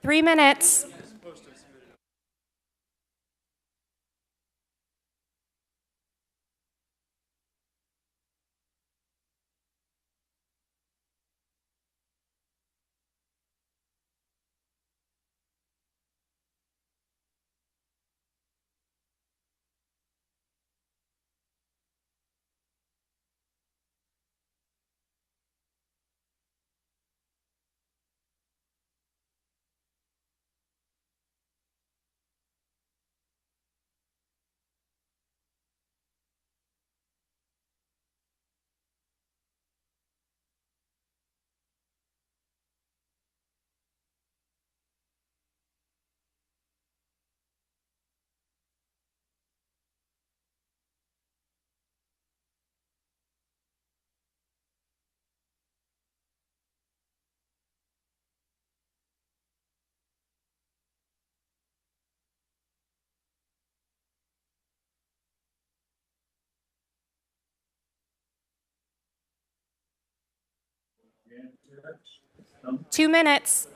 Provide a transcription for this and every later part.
3 minutes. Two minutes.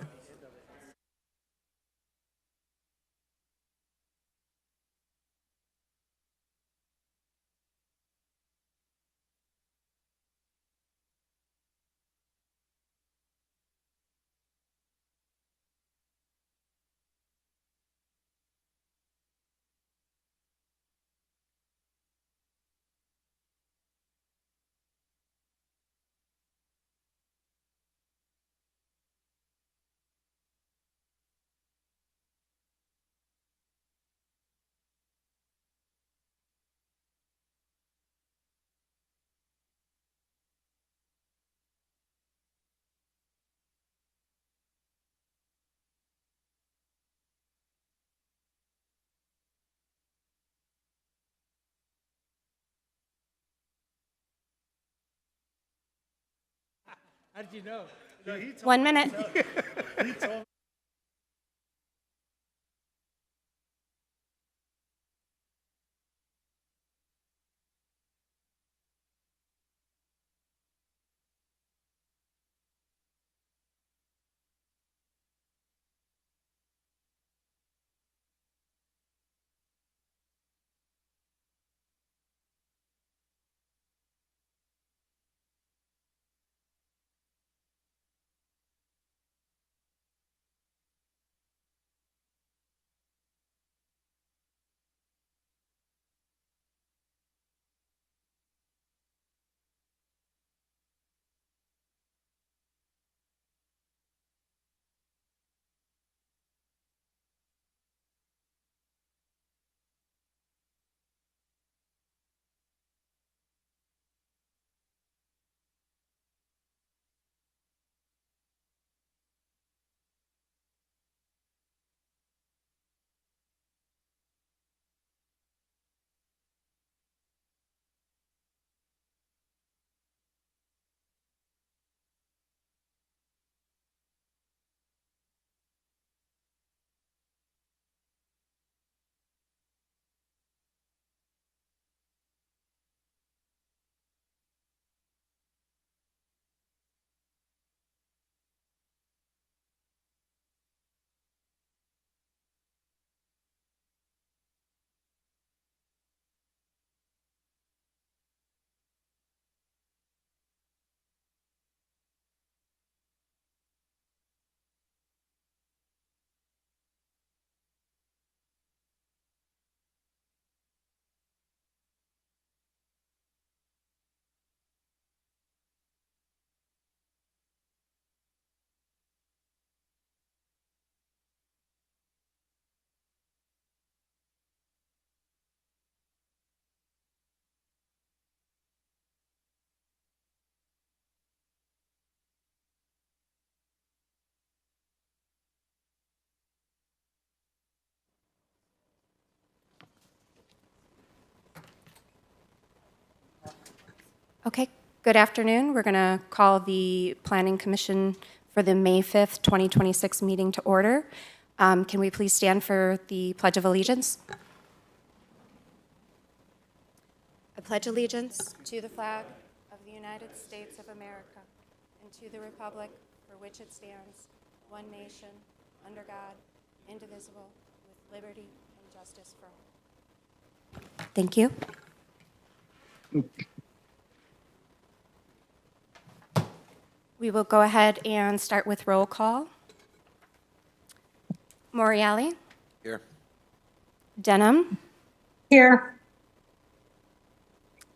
How did you know? 1 minute. Okay, good afternoon. We're going to call the Planning Commission for the May 5th, 2026 meeting to order. Can we please stand for the Pledge of Allegiance? I pledge allegiance to the flag of the United States of America and to the republic for which it stands, one nation, under God, indivisible, with liberty and justice for all. Thank you. We will go ahead and start with roll call. Moriali? Here. Denham? Here.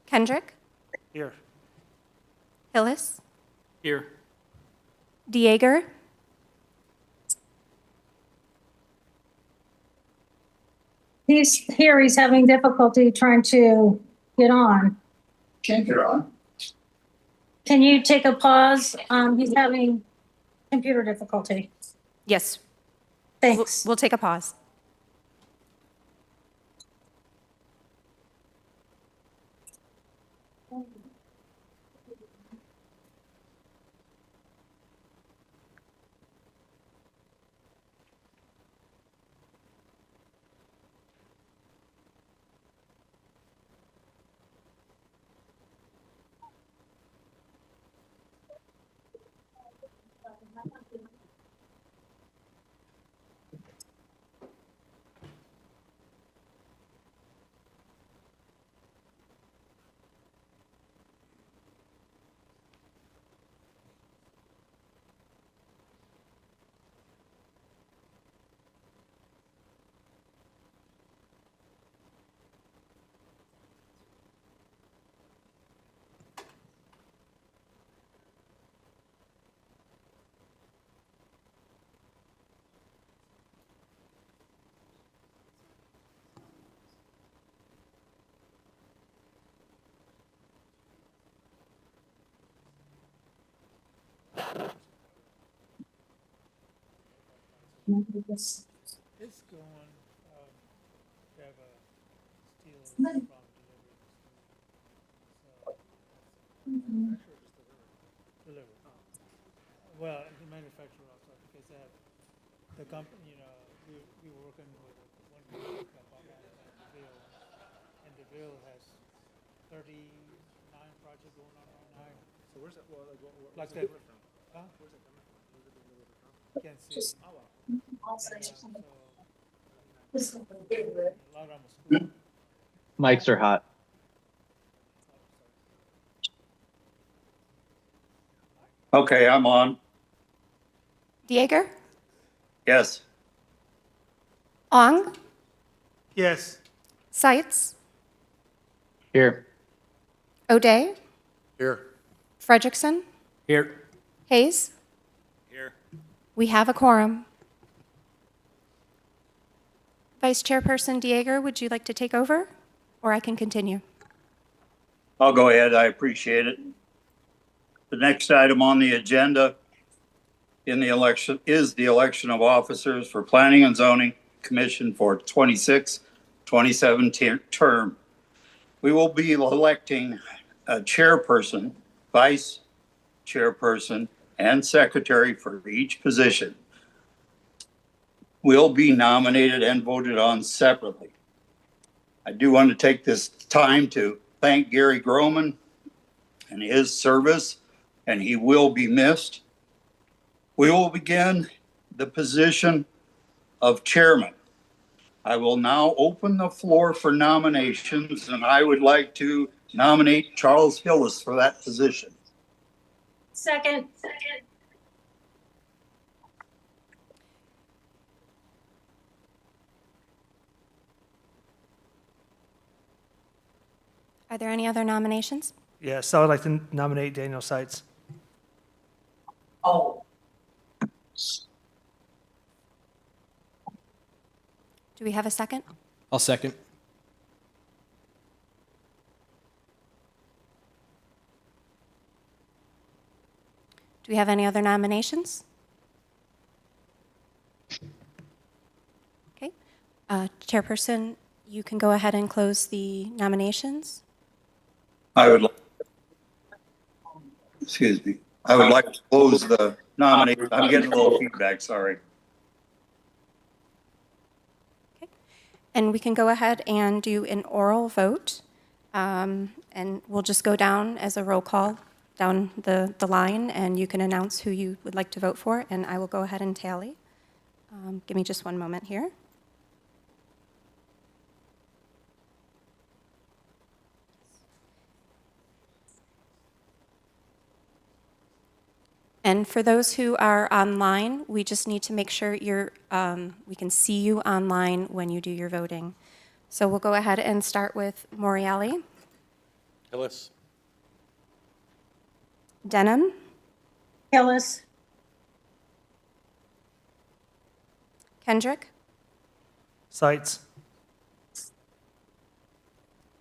Kendrick? Here. Hillis? Here. Dieger? He's here. He's having difficulty trying to get on. Can't get on. Can you take a pause? He's having computer difficulty. Yes, Thanks. we'll take a pause. It's going, to have a steel from delivery. Deliver. Well, the manufacturer also, because they have the company, we were working with one company that bought out DeVille, and DeVille has 39 projects going on right now. So where's that? Well, Like that. Huh? Where's that coming from? Where's it being delivered from? Can't see. Oh, wow. So, a lot of them are school. Mics are hot. Okay, I'm on. Dieger? Yes. Ong? Yes. Seitz? Here. O'Day? Here. Frederickson? Here. Hayes? Here. We have a quorum. Vice Chairperson Dieger, would you like to take over, or I can continue? I'll go ahead. I appreciate it. The next item on the agenda in the election is the election of officers for Planning and Zoning Commission for 26-27 term. We will be electing a chairperson, vice chairperson, and secretary for each position. Will be nominated and voted on separately. I do want to take this time to thank Gary Groman and his service, and he will be missed. We will begin the position of chairman. I will now open the floor for nominations, and I would like to nominate Charles Hillis for that position. Second. Are there any other nominations? Yes, I would like to nominate Daniel Seitz. Oh. Do we have a second? I'll second. Do we have any other nominations? Okay. Chairperson, you can go ahead and close the nominations. I would, excuse me, I would like to close the nomination. I'm getting a little feedback, sorry. Okay. And we can go ahead and do an oral vote. And we'll just go down as a roll call down the line, and you can announce who you would like to vote for, and I will go ahead and tally. Give me just one moment here. And for those who are online, we just need to make sure we can see you online when you do your voting. So we'll go ahead and start with Moriali, Hillis. Denham, Hillis, Kendrick, Sights.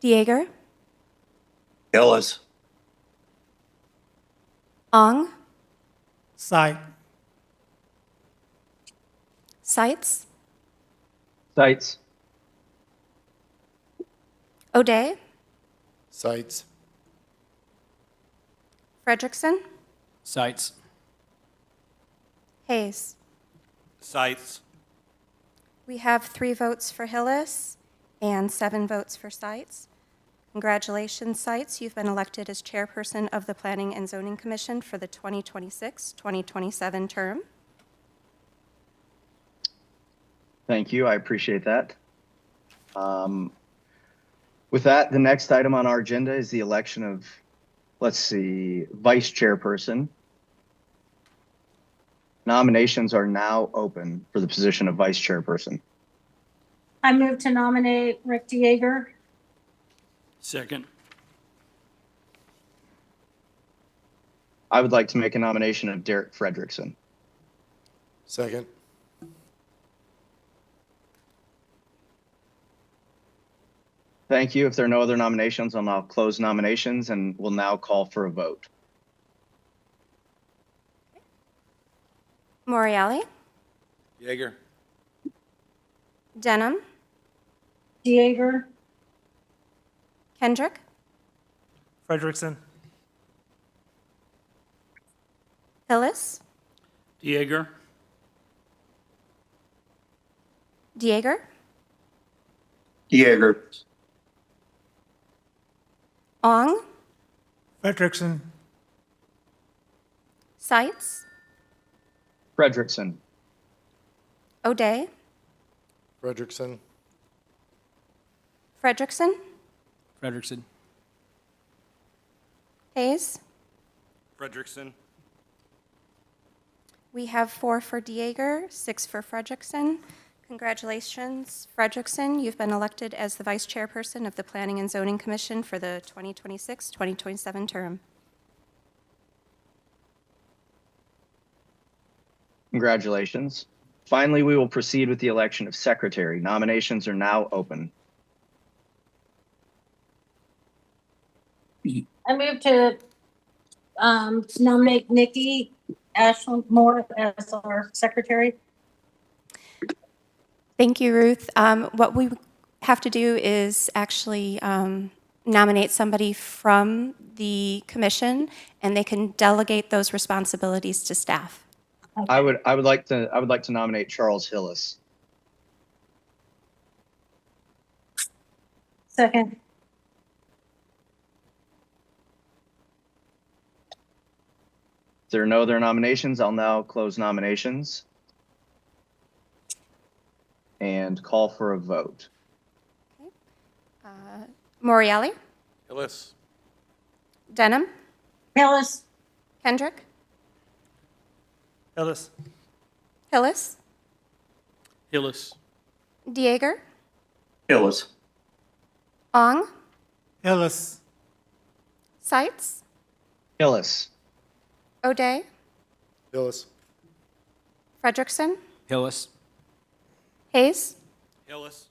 Dieger, Hillis. Ong, Sight. Seitz, Sights. O'Day, Sights. Fredrickson, Sights. Hayes. Sights. We have 3 votes for Hillis and 7 votes for Seitz. Congratulations, Seitz. You've been elected as chairperson of the Planning and Zoning Commission for the 2026-2027 term. Thank you. I appreciate that. With that, the next item on our agenda is the election of, vice chairperson. Nominations are now open for the position of vice chairperson. I move to nominate Rick Dieger. Second. I would like to make a nomination of Derek Fredrickson. Second. Thank you. If there are no other nominations, I'll now close nominations and will now call for a vote. Moriali, Yeager. Denham, Dieger, Kendrick, Fredrickson. Hillis, Dieger. Dieger, Dieger. Ong, Fredrickson. Seitz, Fredrickson. O'Day, Fredrickson. Fredrickson, Fredrickson. Hayes. Fredrickson. We have 4 for Dieger, 6 for Fredrickson. Congratulations, Fredrickson. You've been elected as the vice chairperson of the Planning and Zoning Commission for the 2026-2027 term. Congratulations. Finally, we will proceed with the election of secretary. Nominations are now open. I move to nominate Nikki Ashland Moore as our secretary. Thank you, Ruth. What we have to do is actually nominate somebody from the commission, and they can delegate those responsibilities to staff. I would like to nominate Charles Hillis. Second. If there are no other nominations, I'll now close nominations and call for a vote. Moriali, Hillis. Denham, Hillis, Kendrick, Hillis. Hillis, Hillis. Dieger, Hillis. Ong, Hillis. Seitz, Hillis. O'Day, Hillis. Fredrickson, Hillis. Hayes. Hillis.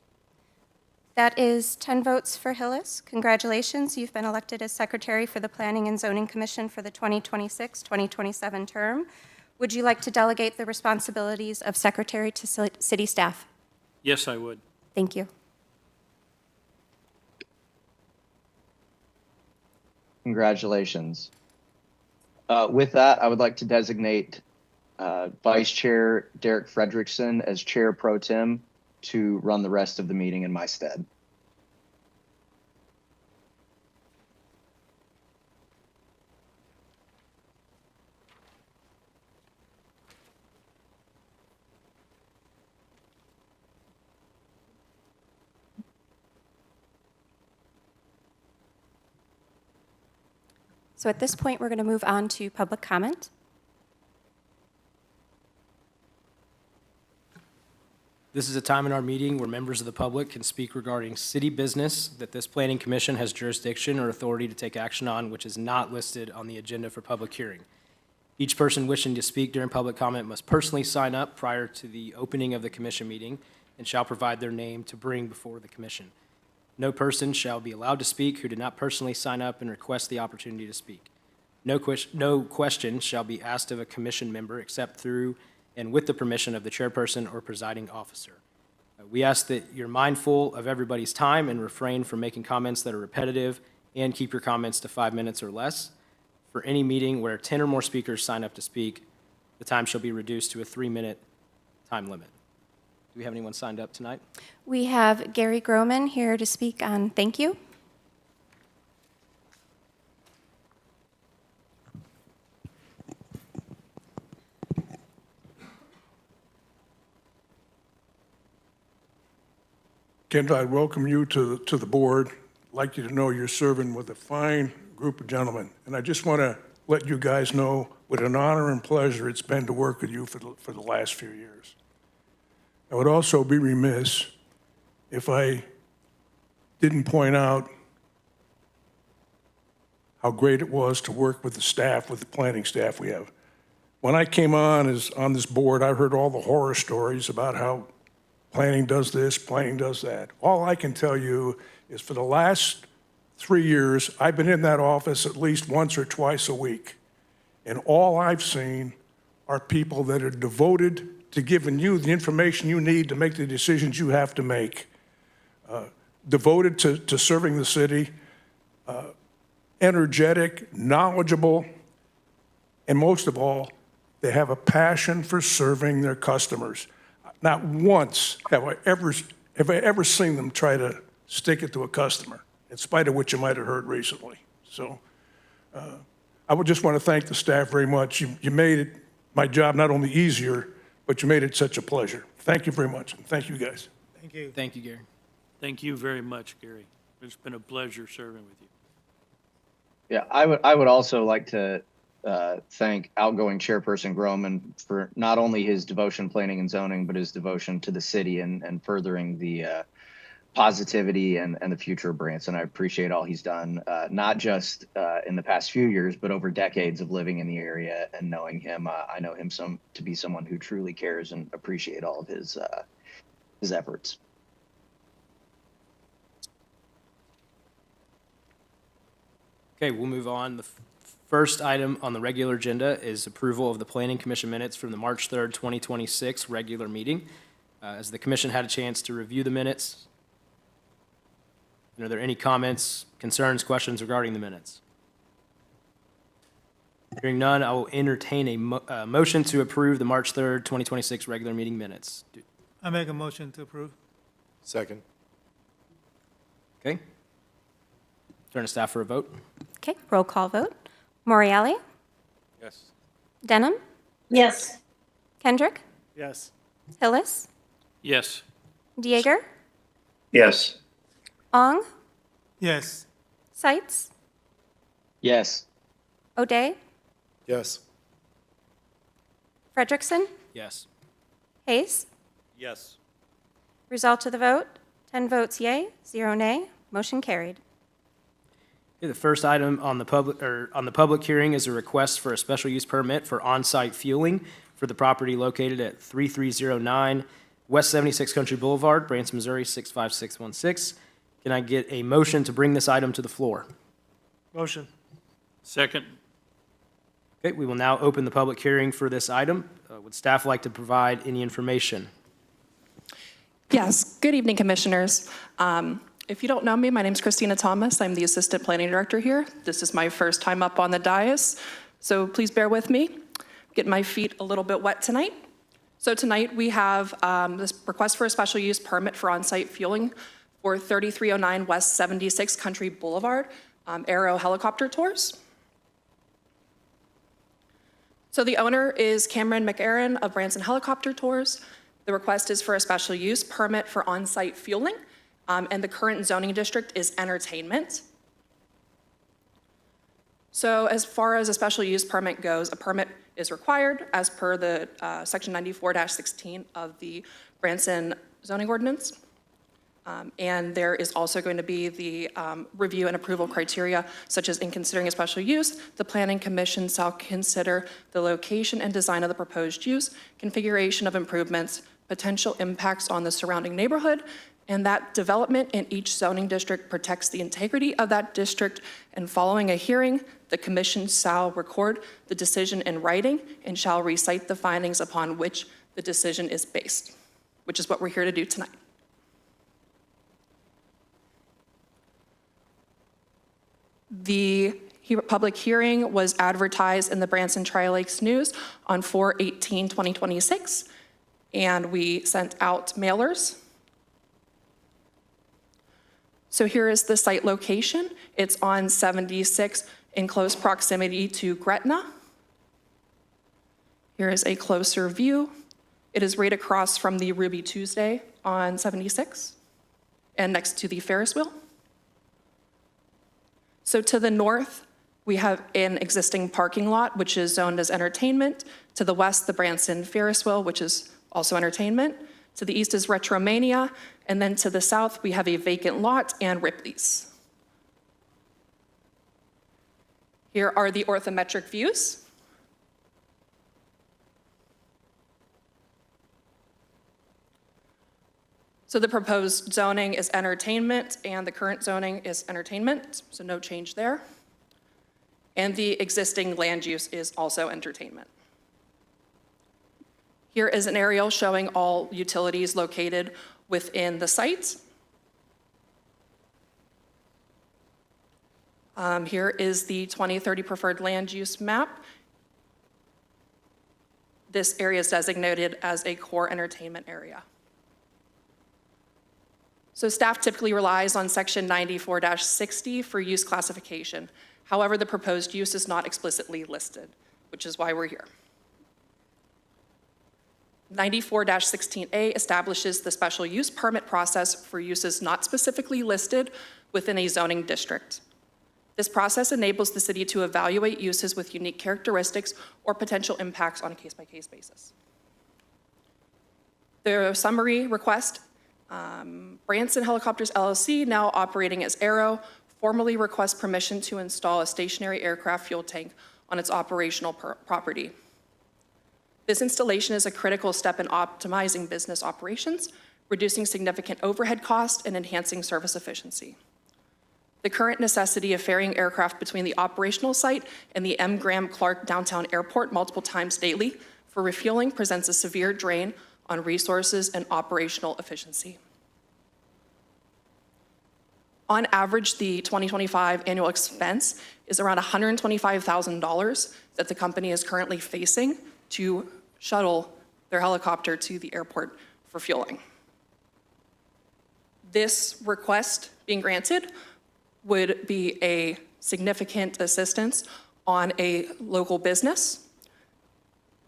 That is 10 votes for Hillis. Congratulations, you've been elected as secretary for the Planning and Zoning Commission for the 2026-2027 term. Would you like to delegate the responsibilities of secretary to city staff? Yes, I would. Thank you. Congratulations. With that, I would like to designate Vice Chair Derek Fredrickson as Chair Pro Tem to run the rest of the meeting in my stead. So at this point, we're going to move on to public comment. This is a time in our meeting where members of the public can speak regarding city business that this planning commission has jurisdiction or authority to take action on, which is not listed on the agenda for public hearing. Each person wishing to speak during public comment must personally sign up prior to the opening of the commission meeting and shall provide their name to bring before the commission. No person shall be allowed to speak who did not personally sign up and request the opportunity to speak. No question shall be asked of a commission member except through and with the permission of the chairperson or presiding officer. We ask that you're mindful of everybody's time and refrain from making comments that are repetitive, and keep your comments to 5 minutes or less. For any meeting where 10 or more speakers sign up to speak, the time shall be reduced to a 3-minute time limit. Do we have anyone signed up tonight? We have Gary Groman here to speak on thank you. Kent, I welcome you to the board. I'd like you to know you're serving with a fine group of gentlemen. And I just want to let you guys know what an honor and pleasure it's been to work with you for the last few years. I would also be remiss if I didn't point out how great it was to work with the staff, with the planning staff we have. When I came on this board, I heard all the horror stories about how planning does this, planning does that. All I can tell you is for the last 3 years, I've been in that office at least once or twice a week. And all I've seen are people that are devoted to giving you the information you need to make the decisions you have to make. Devoted to serving the city, energetic, knowledgeable, and most of all, they have a passion for serving their customers. Not once have I ever seen them try to stick it to a customer, in spite of what you might have heard recently. So I would just want to thank the staff very much. You made my job not only easier, but you made it such a pleasure. Thank you very much, and thank you guys. Thank you. Thank you, Gary. Thank you very much, Gary. It's been a pleasure serving with you. Yeah, I would also like to thank outgoing Chairperson Groman for not only his devotion to planning and zoning, but his devotion to the city and furthering the positivity and the future of Branson. I appreciate all he's done, not just in the past few years, but over decades of living in the area and knowing him. I know him to be someone who truly cares and appreciate all of his efforts. Okay, we'll move on. The first item on the regular agenda is approval of the Planning Commission minutes from the March 3rd, 2026 regular meeting. As the commission had a chance to review the minutes, and are there any comments, concerns, questions regarding the minutes? Hearing none, I will entertain a motion to approve the March 3rd, 2026 regular meeting minutes. I make a motion to approve. Second. Okay. Turn to staff for a vote. Okay, roll call vote. Moriali? Yes. Denham? Yes. Kendrick? Yes. Hillis? Yes. Dieger? Yes. Ong? Yes. Seitz? Yes. O'Day? Yes. Frederickson? Yes. Hayes? Yes. Result of the vote, 10 votes yea, 0 nay. Motion carried. Okay, the first item on the public hearing is a request for a special use permit for on-site fueling for the property located at 3309 West 76 Country Boulevard, Branson, Missouri 65616. Can I get a motion to bring this item to the floor? Motion. Second. Okay, we will now open the public hearing for this item. Would staff like to provide any information? Yes, good evening, Commissioners. If you don't know me, my name is Christina Thomas. I'm the Assistant Planning Director here. This is my first time up on the dais, so please bear with me. Get my feet a little bit wet tonight. So tonight we have this request for a special use permit for on-site fueling for 3309 West 76 Country Boulevard, Aero Helicopter Tours. So the owner is Cameron McAaron of Branson Helicopter Tours. The request is for a special use permit for on-site fueling, and the current zoning district is entertainment. So as far as a special use permit goes, a permit is required as per the section 94-16 of the Branson zoning ordinance. And there is also going to be the review and approval criteria, such as in considering a special use, the Planning Commission shall consider the location and design of the proposed use, configuration of improvements, potential impacts on the surrounding neighborhood, and that development in each zoning district protects the integrity of that district. And following a hearing, the commission shall record the decision in writing and shall recite the findings upon which the decision is based, which is what we're here to do tonight. The public hearing was advertised in the Branson Tri-Lakes News on 4/18/2026, and we sent out mailers. So here is the site location. It's on 76 in close proximity to Gretna. Here is a closer view. It is right across from the Ruby Tuesday on 76 and next to the Ferris wheel. So to the north, we have an existing parking lot, which is zoned as entertainment. To the west, the Branson Ferris wheel, which is also entertainment. To the east is Retromania. And then to the south, we have a vacant lot and Ripley's. Here are the orthometric views. So the proposed zoning is entertainment and the current zoning is entertainment, so no change there. And the existing land use is also entertainment. Here is an aerial showing all utilities located within the site. Here is the 2030 preferred land use map. This area is designated as a core entertainment area. So staff typically relies on section 94-60 for use classification. However, the proposed use is not explicitly listed, which is why we're here. 94-16A establishes the special use permit process for uses not specifically listed within a zoning district. This process enables the city to evaluate uses with unique characteristics or potential impacts on a case-by-case basis. The summary request, Branson Helicopters LLC, now operating as Aero, formally requests permission to install a stationary aircraft fuel tank on its operational property. This installation is a critical step in optimizing business operations, reducing significant overhead costs, and enhancing service efficiency. The current necessity of ferrying aircraft between the operational site and the M. Graham Clark Downtown Airport multiple times daily for refueling presents a severe drain on resources and operational efficiency. On average, the 2025 annual expense is around $125,000 that the company is currently facing to shuttle their helicopter to the airport for fueling. This request being granted would be a significant assistance on a local business,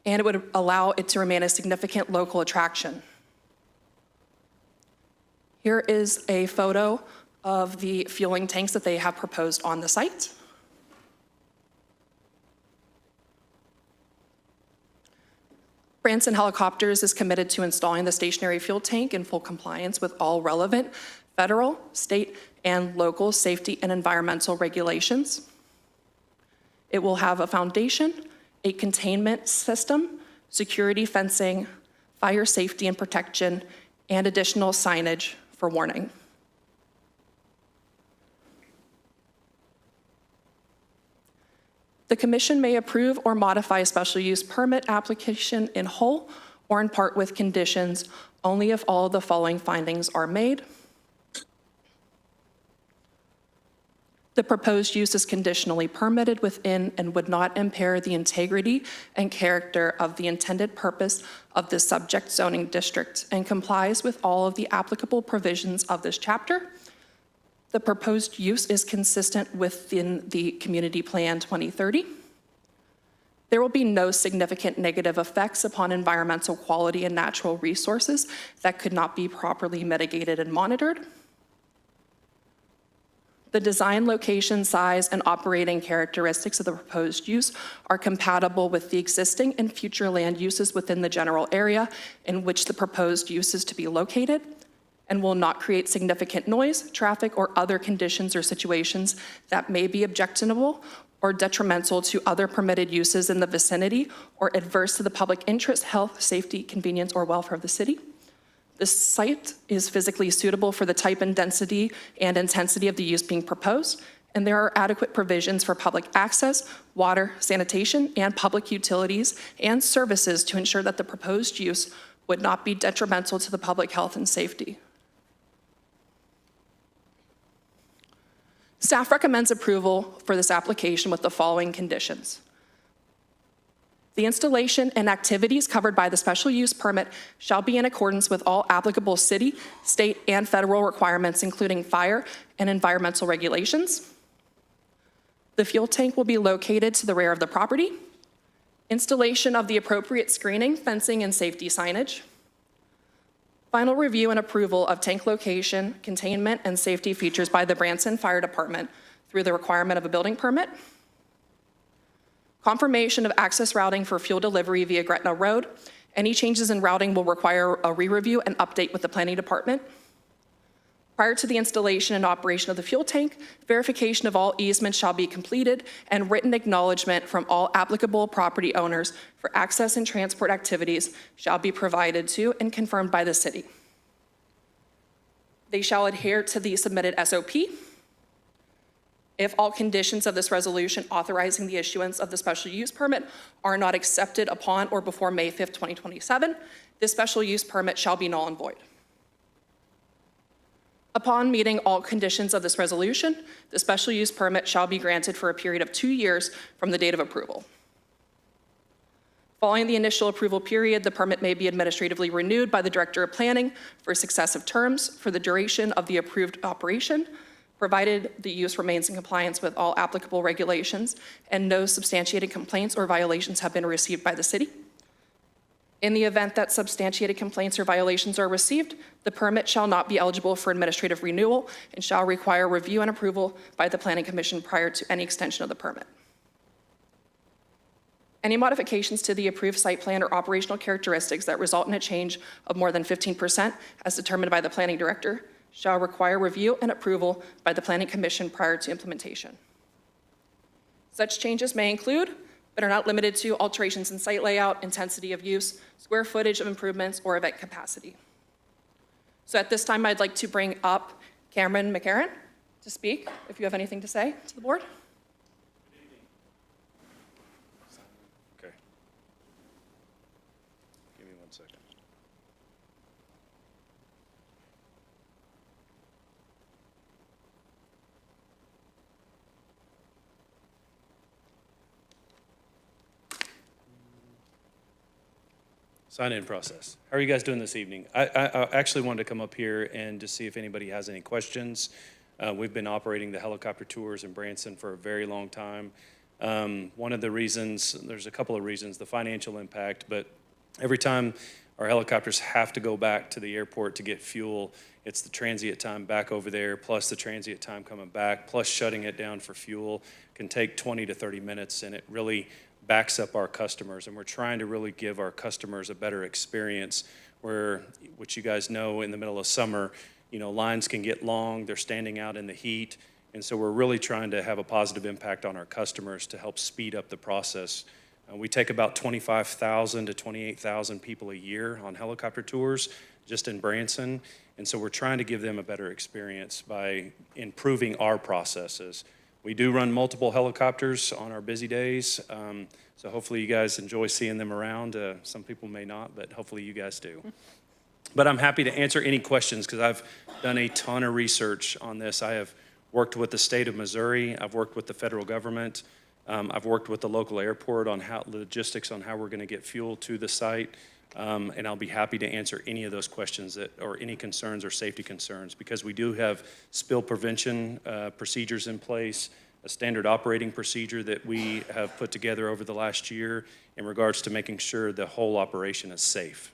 and it would allow it to remain a significant local attraction. Here is a photo of the fueling tanks that they have proposed on the site. Branson Helicopters is committed to installing the stationary fuel tank in full compliance with all relevant federal, state, and local safety and environmental regulations. It will have a foundation, a containment system, security fencing, fire safety and protection, and additional signage for warning. The commission may approve or modify a special use permit application in whole or in part with conditions only if all of the following findings are made. The proposed use is conditionally permitted within and would not impair the integrity and character of the intended purpose of the subject zoning district and complies with all of the applicable provisions of this chapter. The proposed use is consistent within the Community Plan 2030. There will be no significant negative effects upon environmental quality and natural resources that could not be properly mitigated and monitored. the design, location, size, and operating characteristics of the proposed use are compatible with the existing and future land uses within the general area in which the proposed use is to be located, and will not create significant noise, traffic, or other conditions or situations that may be objectionable or detrimental to other permitted uses in the vicinity or adverse to the public interest, health, safety, convenience, or welfare of the city. The site is physically suitable for the type and density and intensity of the use being proposed, and there are adequate provisions for public access, water, sanitation, and public utilities and services to ensure that the proposed use would not be detrimental to the public health and safety. Staff recommends approval for this application with the following conditions. The installation and activities covered by the special use permit shall be in accordance with all applicable city, state, and federal requirements, including fire and environmental regulations. The fuel tank will be located to the rear of the property. Installation of the appropriate screening, fencing, and safety signage. Final review and approval of tank location, containment, and safety features by the Branson Fire Department through the requirement of a building permit. Confirmation of access routing for fuel delivery via Gretna Road. Any changes in routing will require a re-review and update with the Planning Department. Prior to the installation and operation of the fuel tank, verification of all easements shall be completed and written acknowledgement from all applicable property owners for access and transport activities shall be provided to and confirmed by the city. They shall adhere to the submitted SOP. If all conditions of this resolution authorizing the issuance of the special use permit are not accepted upon or before May 5th, 2027, this special use permit shall be null and void. Upon meeting all conditions of this resolution, the special use permit shall be granted for a period of 2 years from the date of approval. Following the initial approval period, the permit may be administratively renewed by the Director of Planning for successive terms for the duration of the approved operation, provided the use remains in compliance with all applicable regulations and no substantiated complaints or violations have been received by the city. In the event that substantiated complaints or violations are received, the permit shall not be eligible for administrative renewal and shall require review and approval by the Planning Commission prior to any extension of the permit. Any modifications to the approved site plan or operational characteristics that result in a change of more than 15% as determined by the Planning Director shall require review and approval by the Planning Commission prior to implementation. Such changes may include, but are not limited to, alterations in site layout, intensity of use, square footage of improvements, or event capacity. So at this time, I'd like to bring up Cameron McCarran to speak, if you have anything to say to the board. Okay. Give me 1 second. Sign-in process. How are you guys doing this evening? I actually wanted to come up here and just see if anybody has any questions. We've been operating the helicopter tours in Branson for a very long time. One of the reasons, there's a couple of reasons, the financial impact, but every time our helicopters have to go back to the airport to get fuel, it's the transient time back over there, plus the transient time coming back, plus shutting it down for fuel can take 20 to 30 minutes, and it really backs up our customers, and we're trying to really give our customers a better experience where, which you guys know, in the middle of summer, you know, lines can get long, they're standing out in the heat, and so we're really trying to have a positive impact on our customers to help speed up the process. We take about 25,000 to 28,000 people a year on helicopter tours just in Branson, and so we're trying to give them a better experience by improving our processes. We do run multiple helicopters on our busy days, so hopefully you guys enjoy seeing them around. Some people may not, but hopefully you guys do. But I'm happy to answer any questions because I've done a ton of research on this. I have worked with the state of Missouri. I've worked with the federal government. I've worked with the local airport on how logistics on how we're going to get fuel to the site. And I'll be happy to answer any of those questions or any concerns or safety concerns, because we do have spill prevention procedures in place, a standard operating procedure that we have put together over the last year in regards to making sure the whole operation is safe.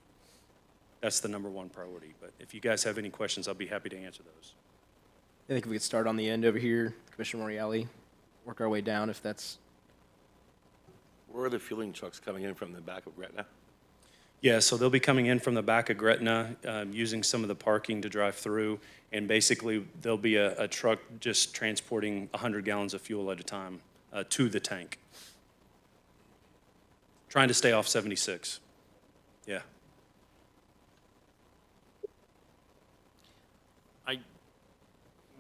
That's the #1 priority. But if you guys have any questions, I'll be happy to answer those. I think if we could start on the end over here, Commissioner Moriarty, work our way down if that's, Where are the fueling trucks coming in from the back of Gretna? Yeah, so they'll be coming in from the back of Gretna, using some of the parking to drive through, and basically, there'll be a truck just transporting 100 gallons of fuel at a time to the tank. Trying to stay off 76. Yeah.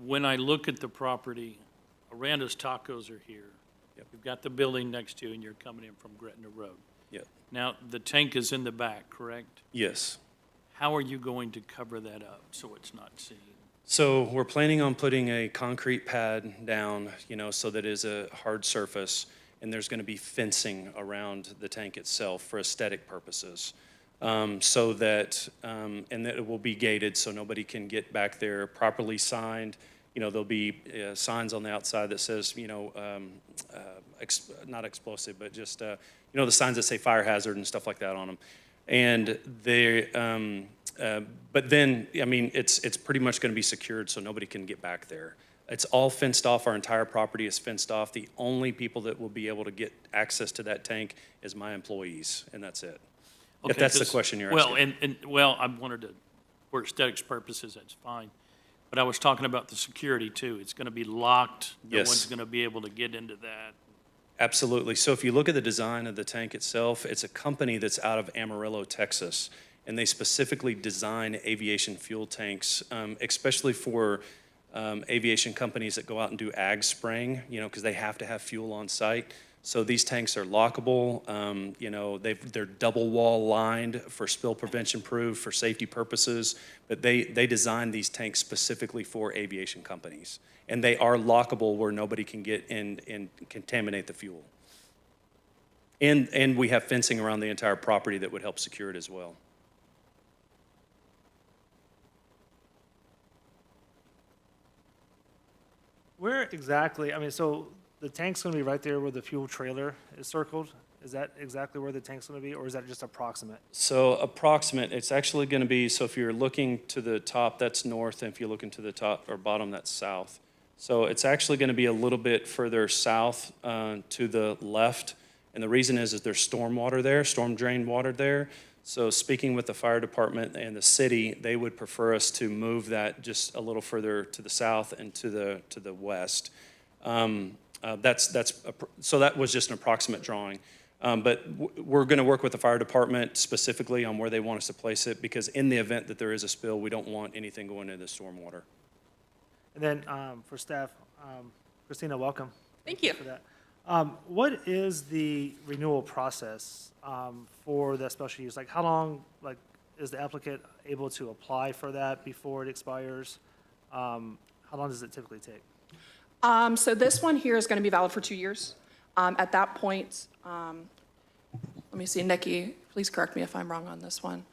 When I look at the property, Aranda's Tacos are here. Yep. You've got the building next to you, and you're coming in from Gretna Road. Yeah. Now, the tank is in the back, correct? Yes. How are you going to cover that up so it's not seen? So we're planning on putting a concrete pad down, so that is a hard surface, and there's going to be fencing around the tank itself for aesthetic purposes. So that, and that it will be gated so nobody can get back there, properly signed. There'll be signs on the outside that says, not explosive, but just, the signs that say fire hazard and stuff like that on them. And they, but then, it's pretty much going to be secured so nobody can get back there. It's all fenced off. Our entire property is fenced off. The only people that will be able to get access to that tank is my employees, and that's it. If Okay, that's the 'cause- question you're well, asking. Well, I wanted to, for aesthetics purposes, that's fine. But I was talking about the security too. It's going to be locked. No Yes. one's going to be able to get into that. Absolutely. So if you look at the design of the tank itself, it's a company that's out of Amarillo, Texas, and they specifically design aviation fuel tanks, especially for aviation companies that go out and do ag spraying, because they have to have fuel on site. So these tanks are lockable. They're double wall lined for spill prevention proof for safety purposes. But they designed these tanks specifically for aviation companies, and they are lockable where nobody can get in and contaminate the fuel. And we have fencing around the entire property that would help secure it as well. Where exactly, so the tank's gonna be right there where the fuel trailer is circled? Is that exactly where the tank's gonna be, or is that just approximate? So approximate, it's actually going to be, so if you're looking to the top, that's north, and if you're looking to the top or bottom, that's south. So it's actually going to be a little bit further south to the left, and the reason is there's storm water there, storm drain water there. So speaking with the fire department and the city, they would prefer us to move that just a little further to the south and to the west. So that was just an approximate drawing. But we're going to work with the fire department specifically on where they want us to place it, because in the event that there is a spill, we don't want anything going into the stormwater. And then, for staff, Christina, welcome. Thank you. For that. What is the renewal process, for the special use? Like, how long, is the applicant able to apply for that before it expires? How long does it typically take? So this one here is going to be valid for 2 years. At that point, let me see, Nikki, please correct me if I'm wrong on this one.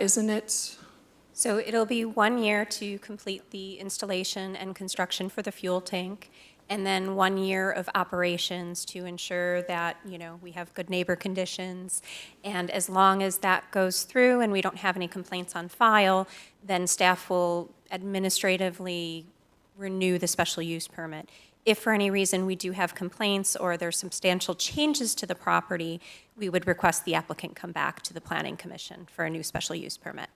Isn't it? So it'll be 1 year to complete the installation and construction for the fuel tank, and then 1 year of operations to ensure that, we have good neighbor conditions. And as long as that goes through and we don't have any complaints on file, then staff will administratively renew the special use permit. If for any reason we do have complaints or there's substantial changes to the property, we would request the applicant come back to the Planning Commission for a new special use permit.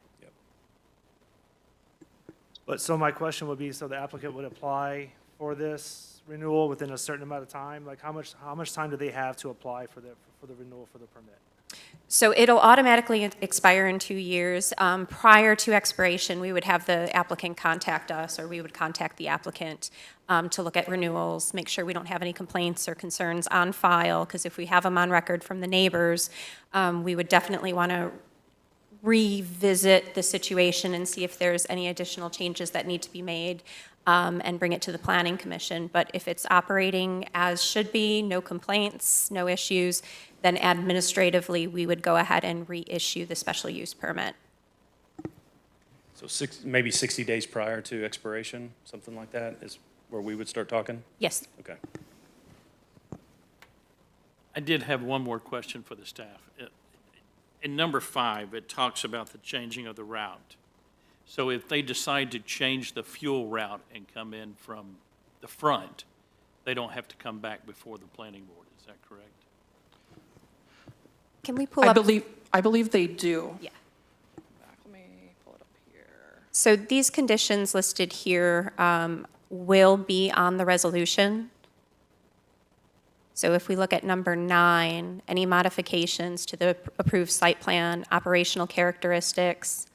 But, so my question would be, so the applicant would apply for this renewal within a certain amount of time? Like, how much time do they have to apply for the renewal for the permit? So it'll automatically expire in 2 years. Prior to expiration, we would have the applicant contact us, or we would contact the applicant to look at renewals, make sure we don't have any complaints or concerns on file, because if we have them on record from the neighbors, we would definitely want to revisit the situation and see if there's any additional changes that need to be made, and bring it to the Planning Commission. But if it's operating as should be, no complaints, no issues, then administratively, we would go ahead and reissue the special use permit. So maybe 60 days prior to expiration, something like that is where we would start talking? Yes. Okay. I did have one more question for the staff. In number 5, it talks about the changing of the route. So if they decide to change the fuel route and come in from the front, they don't have to come back before the planning board, is that correct? Can we pull I up? believe they do. Yeah. Let me pull it up here. So these conditions listed here will be on the resolution. So if we look at number 9, any modifications to the approved site plan, operational characteristics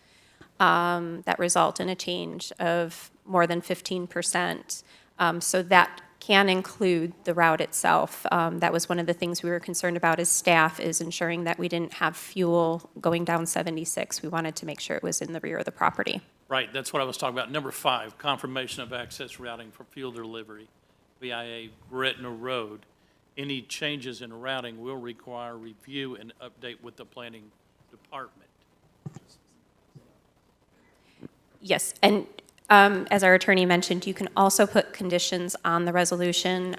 that result in a change of more than 15%. So that can include the route itself. That was one of the things we were concerned about as staff, is ensuring that we didn't have fuel going down 76. We wanted to make sure it was in the rear of the property. Right, that's what I was talking about. Number 5, confirmation of access routing for fuel delivery via Gretna Road. Any changes in routing will require review and update with the planning department. Yes, and as our attorney mentioned, you can also put conditions on the resolution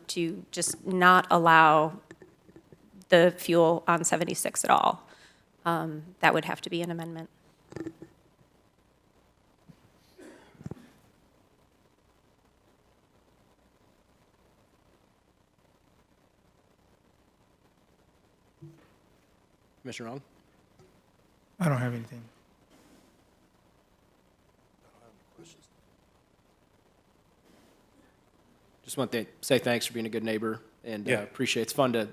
to just not allow the fuel on 76 at all. That would have to be an amendment. Commissioner Ong? I don't have anything. Just want to say thanks for being a good neighbor, and Yeah. appreciate, it's fun to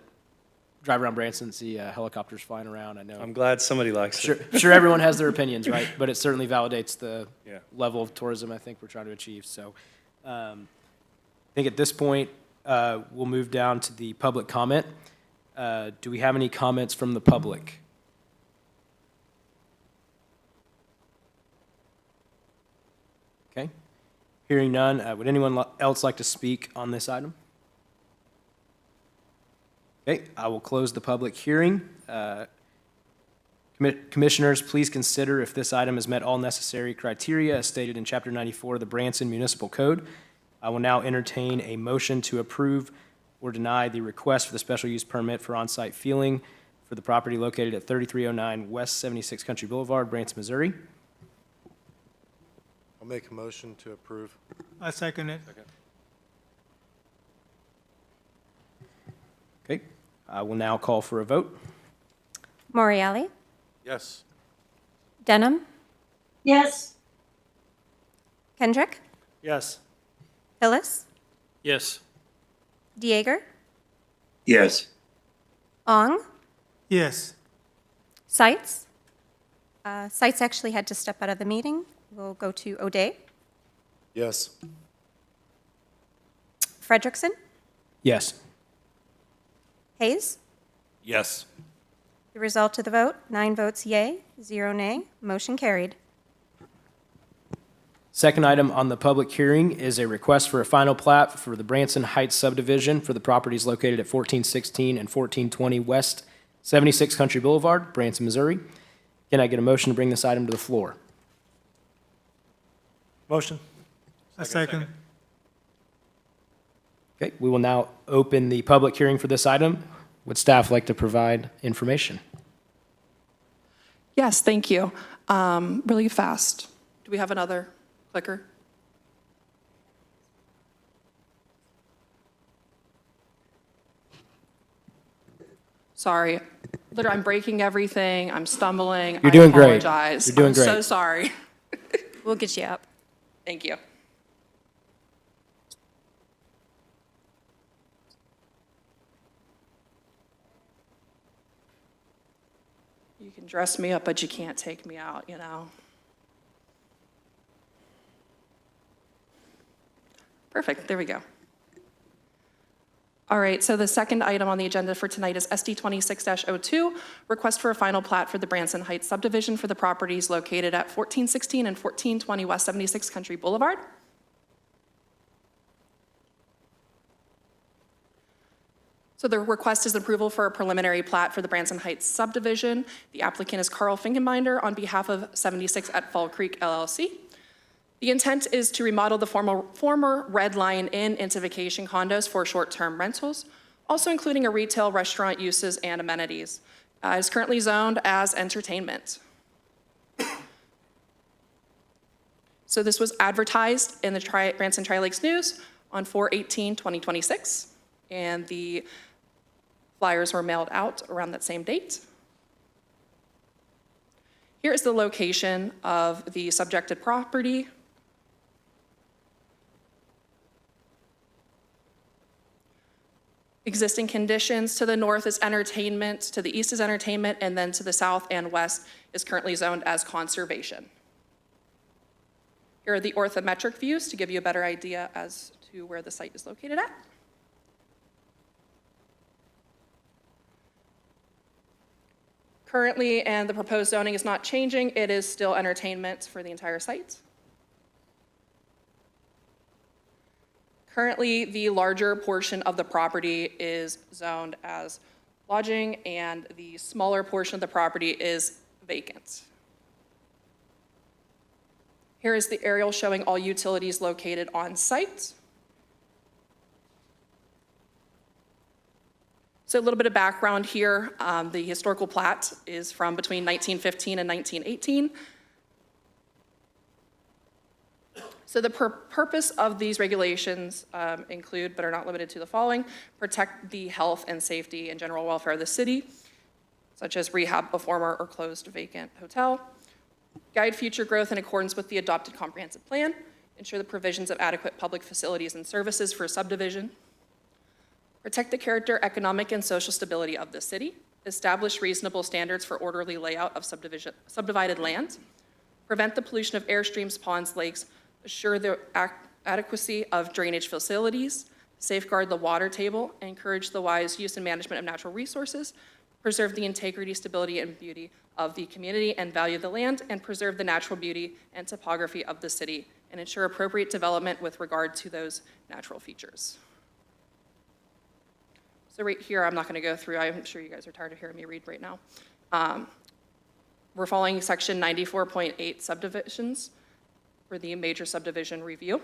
drive around Branson and see helicopters flying around. I know. I'm glad somebody likes it. Sure everyone has their opinions, right? But it certainly validates the Yeah. level of tourism I think we're trying to achieve. So I think at this point, we'll move down to the public comment. Do we have any comments from the public? Okay. Hearing none, would anyone else like to speak on this item? Okay, I will close the public hearing. Commissioners, please consider if this item has met all necessary criteria as stated in Chapter 94 of the Branson Municipal Code. I will now entertain a motion to approve or deny the request for the special use permit for on-site fueling for the property located at 3309 West 76 Country Boulevard, Branson, Missouri. I'll make a motion to approve. I second it. Okay, I will now call for a vote. Morielli, Yes. Denham, Yes. Kendrick, Yes. Hillis, Yes, Dieger, Yes. Ong, Yes. Seitz. Seitz actually had to step out of the meeting. We'll go to O'Day, Yes. Frederickson, Yes. Hayes. Yes. The result of the vote, 9 votes yea, 0 nay, motion carried. Second item on the public hearing is a request for a final plat for the Branson Heights subdivision for the properties located at 1416 and 1420 West 76 Country Boulevard, Branson, Missouri. Can I get a motion to bring this item to the floor? Motion. I second. Okay, we will now open the public hearing for this item. Would staff like to provide information? Yes, thank you. Really fast. Do we have another clicker? Sorry. Literally, I'm breaking everything. I'm stumbling. You're doing I great. apologize. You're doing I'm so great. sorry. We'll get you up. Thank you. You can dress me up, but you can't take me out, you know? Perfect, there we go. All right, so the second item on the agenda for tonight is SD 26-02, request for a final plat for the Branson Heights subdivision for the properties located at 1416 and 1420 West 76 Country Boulevard. So the request is approval for a preliminary plat for the Branson Heights subdivision. The applicant is Carl Finkenbinder on behalf of 76 at Fall Creek LLC. The intent is to remodel the former Red Lion Inn into vacation condos for short-term rentals, also including a retail, restaurant uses, and amenities. It is currently zoned as entertainment. So this was advertised in the Branson Tri-Lakes News on 4/18/2026, and the flyers were mailed out around that same date. Here is the location of the subjected property. Existing conditions: to the north is entertainment, to the east is entertainment, and then to the south and west is currently zoned as conservation. Here are the orthometric views to give you a better idea as to where the site is located at. Currently, and the proposed zoning is not changing, it is still entertainment for the entire site. Currently, the larger portion of the property is zoned as lodging, and the smaller portion of the property is vacant. Here is the aerial showing all utilities located on site. So a little bit of background here. The historical plat is from between 1915 and 1918. So the purpose of these regulations include, but are not limited to, the following: protect the health and safety and general welfare of the city, such as rehab a former or closed vacant hotel; guide future growth in accordance with the adopted comprehensive plan; ensure the provisions of adequate public facilities and services for subdivision; protect the character, economic, and social stability of the city; establish reasonable standards for orderly layout of subdivided land; prevent the pollution of airstreams, ponds, lakes; assure the adequacy of drainage facilities; safeguard the water table; encourage the wise use and management of natural resources; preserve the integrity, stability, and beauty of the community, and value the land; and preserve the natural beauty and topography of the city, and ensure appropriate development with regard to those natural features. So right here, I'm not going to go through. I'm sure you guys are tired of hearing me read right now. We're following section 94.8 subdivisions for the major subdivision review.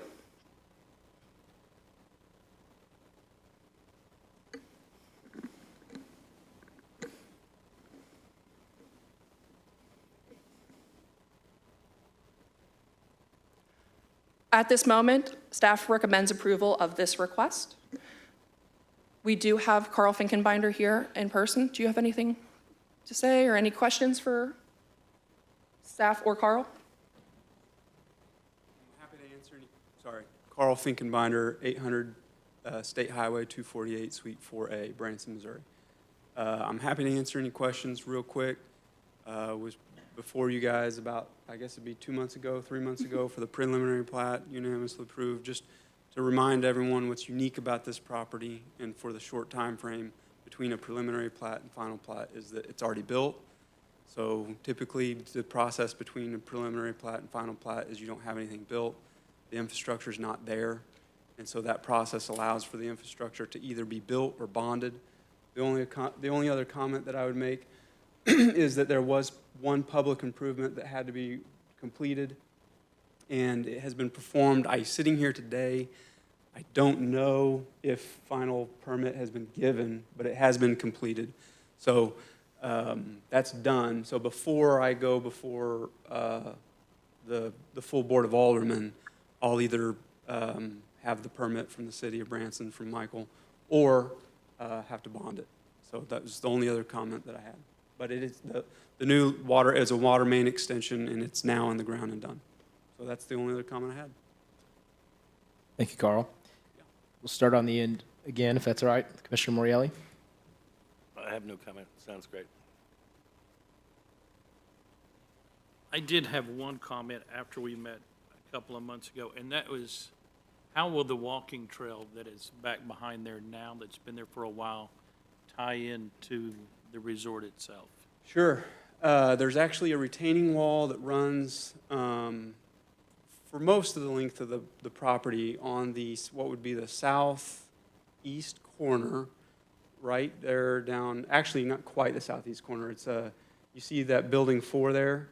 At this moment, staff recommends approval of this request. We do have Carl Finkenbinder here in person. Do you have anything to say or any questions for staff or Carl? I'm happy to answer any, sorry. Carl Finkenbinder, 800 State Highway 248, Suite 4A, Branson, Missouri. I'm happy to answer any questions real quick. Was before you guys about, I guess it'd be 2 months ago, 3 months ago for the preliminary plat, unanimously approved. Just to remind everyone what's unique about this property and for the short time frame between a preliminary plat and final plat is that it's already built. So typically the process between a preliminary plat and final plat is you don't have anything built. The infrastructure is not there. And so that process allows for the infrastructure to either be built or bonded. The only other comment that I would make is that there was one public improvement that had to be completed, and it has been performed. Sitting here today, I don't know if final permit has been given, but it has been completed. So that's done. So before I go before the full Board of Aldermen, I'll either have the permit from the city of Branson, from Michael, or have to bond it. So that was the only other comment that I had. But it is the new water is a water main extension, and it's now in the ground and done. So that's the only other comment I had. Thank you, Carl. We'll start on the end again, if that's all right. Commissioner Morielli? I have no comment. Sounds great. I did have one comment after we met a couple of months ago, and that was, how will the walking trail that is back behind there now, that's been there for a while, tie into the resort itself? Sure. There's actually a retaining wall that runs for most of the length of the property on the, what would be the southeast corner, right there down, actually not quite the southeast corner. It's you see that building 4 there?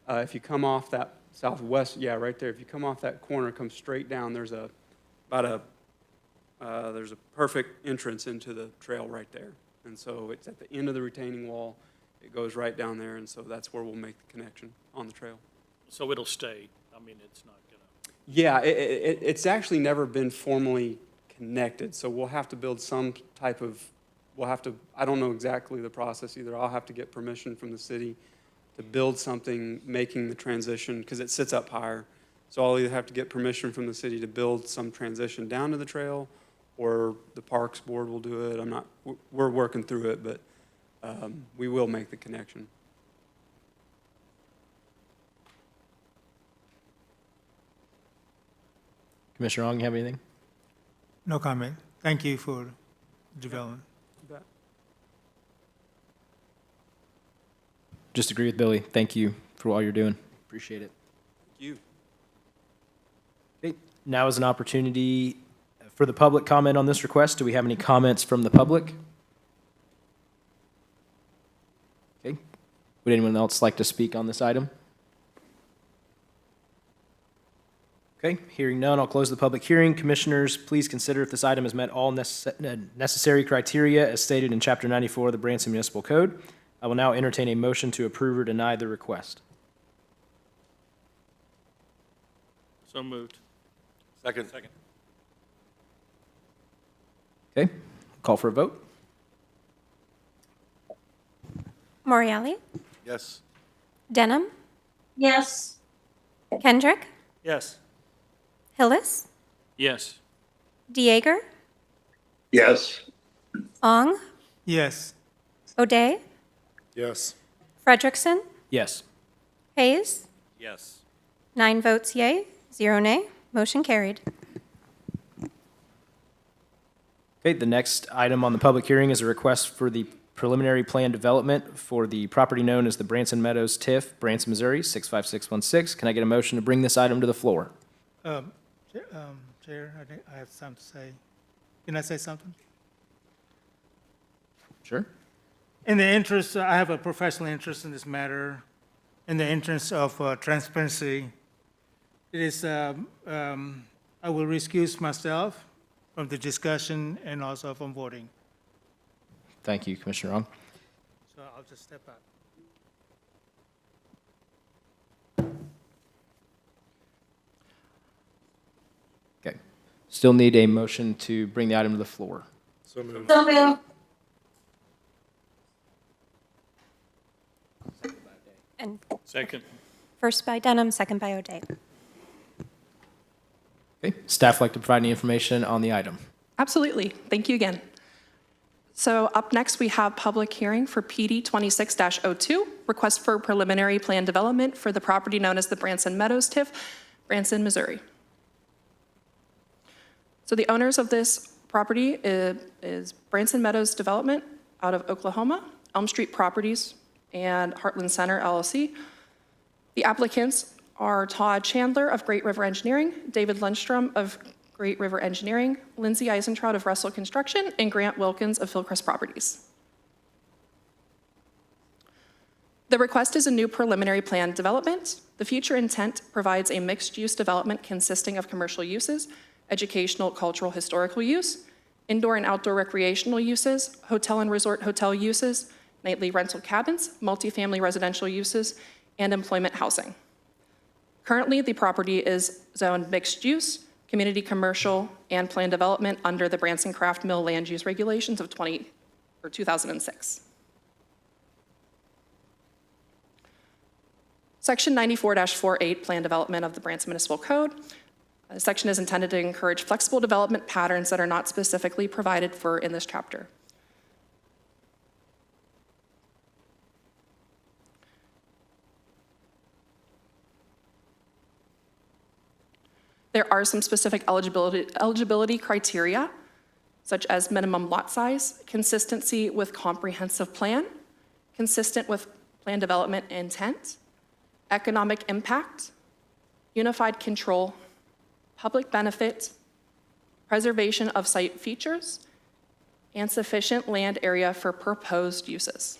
If you come off that southwest, yeah, right there. If you come off that corner, come straight down, there's there's a perfect entrance into the trail right there. And so it's at the end of the retaining wall. It goes right down there, and so that's where we'll make the connection on the trail. So it'll stay. I mean, it's not gonna, Yeah, it's actually never been formally connected, so we'll have to build some type of, I don't know exactly the process either. I'll have to get permission from the city to build something making the transition, because it sits up higher. So I'll either have to get permission from the city to build some transition down to the trail, or the Parks Board will do it. We're working through it, but we will make the connection. Commissioner Ong, you have anything? No comment. Thank you for development. Just agree with Billy. Thank you for all you're doing. Appreciate it. Thank you. Okay, now is an opportunity for the public comment on this request. Do we have any comments from the public? Okay. Would anyone else like to speak on this item? Okay, hearing none, I'll close the public hearing. Commissioners, please consider if this item has met all necessary criteria as stated in Chapter 94 of the Branson Municipal Code. I will now entertain a motion to approve or deny the request. so moved. Second. Okay, call for a vote. Moriarty, Yes. Denham, Yes. Kendrick, Yes. Hillis, Yes. Dieger, Yes. Ong, Yes. O'Day, Yes. Frederickson, Yes. Hayes, Yes. 9 votes yea, 0 nay. Motion carried. Okay, the next item on the public hearing is a request for the preliminary plan development for the property known as the Branson Meadows TIF, Branson, Missouri, 65616. Can I get a motion to bring this item to the floor? Chair, I have something to say. Can I say something? Sure. In the interest, I have a professional interest in this matter. In the interest of transparency, it is, I will excuse myself from the discussion and also from voting. Thank you, Commissioner Ong. So I'll just step out. Okay. Still need a motion to bring the item to the floor. So moved. So moved. And Second. first by Denham, second by O'Day. Okay, staff like to provide any information on the item? Absolutely. Thank you again. So up next, we have public hearing for PD 26-02, request for preliminary plan development for the property known as the Branson Meadows TIF, Branson, Missouri. So the owners of this property is Branson Meadows Development out of Oklahoma, Elm Street Properties, and Heartland Center LLC. The applicants are Todd Chandler of Great River Engineering, David Lundstrom of Great River Engineering, Lindsay Eisentraut of Russell Construction, and Grant Wilkins of Fieldcrest Properties. The request is a new preliminary plan development. The future intent provides a mixed-use development consisting of commercial uses, educational, cultural, historical use, indoor and outdoor recreational uses, hotel and resort hotel uses, nightly rental cabins, multifamily residential uses, and employment housing. Currently, the property is zoned mixed use, community commercial, and planned development under the Branson Craft Mill Land Use Regulations of 2006. Section 94-48, Plan Development of the Branson Municipal Code. The section is intended to encourage flexible development patterns that are not specifically provided for in this chapter. There are some specific eligibility criteria, such as minimum lot size, consistency with comprehensive plan, consistent with plan development intent, economic impact, unified control, public benefit, preservation of site features, and sufficient land area for proposed uses.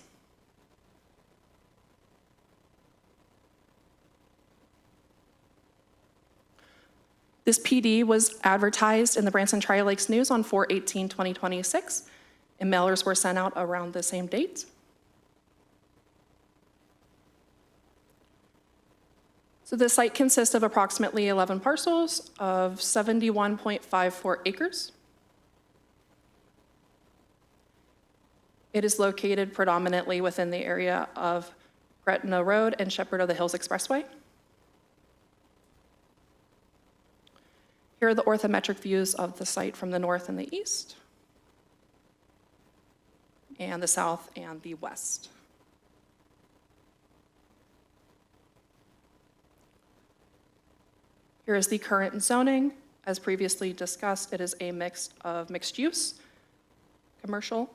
This PD was advertised in the Branson Tri-Lakes News on 4/18/2026, and mailers were sent out around the same date. So the site consists of approximately 11 parcels of 71.54 acres. It is located predominantly within the area of Gretna Road and Shepherd of the Hills Expressway. Here are the orthometric views of the site from the north and the east, and the south and the west. Here is the current zoning. As previously discussed, it is a mix of mixed use, commercial.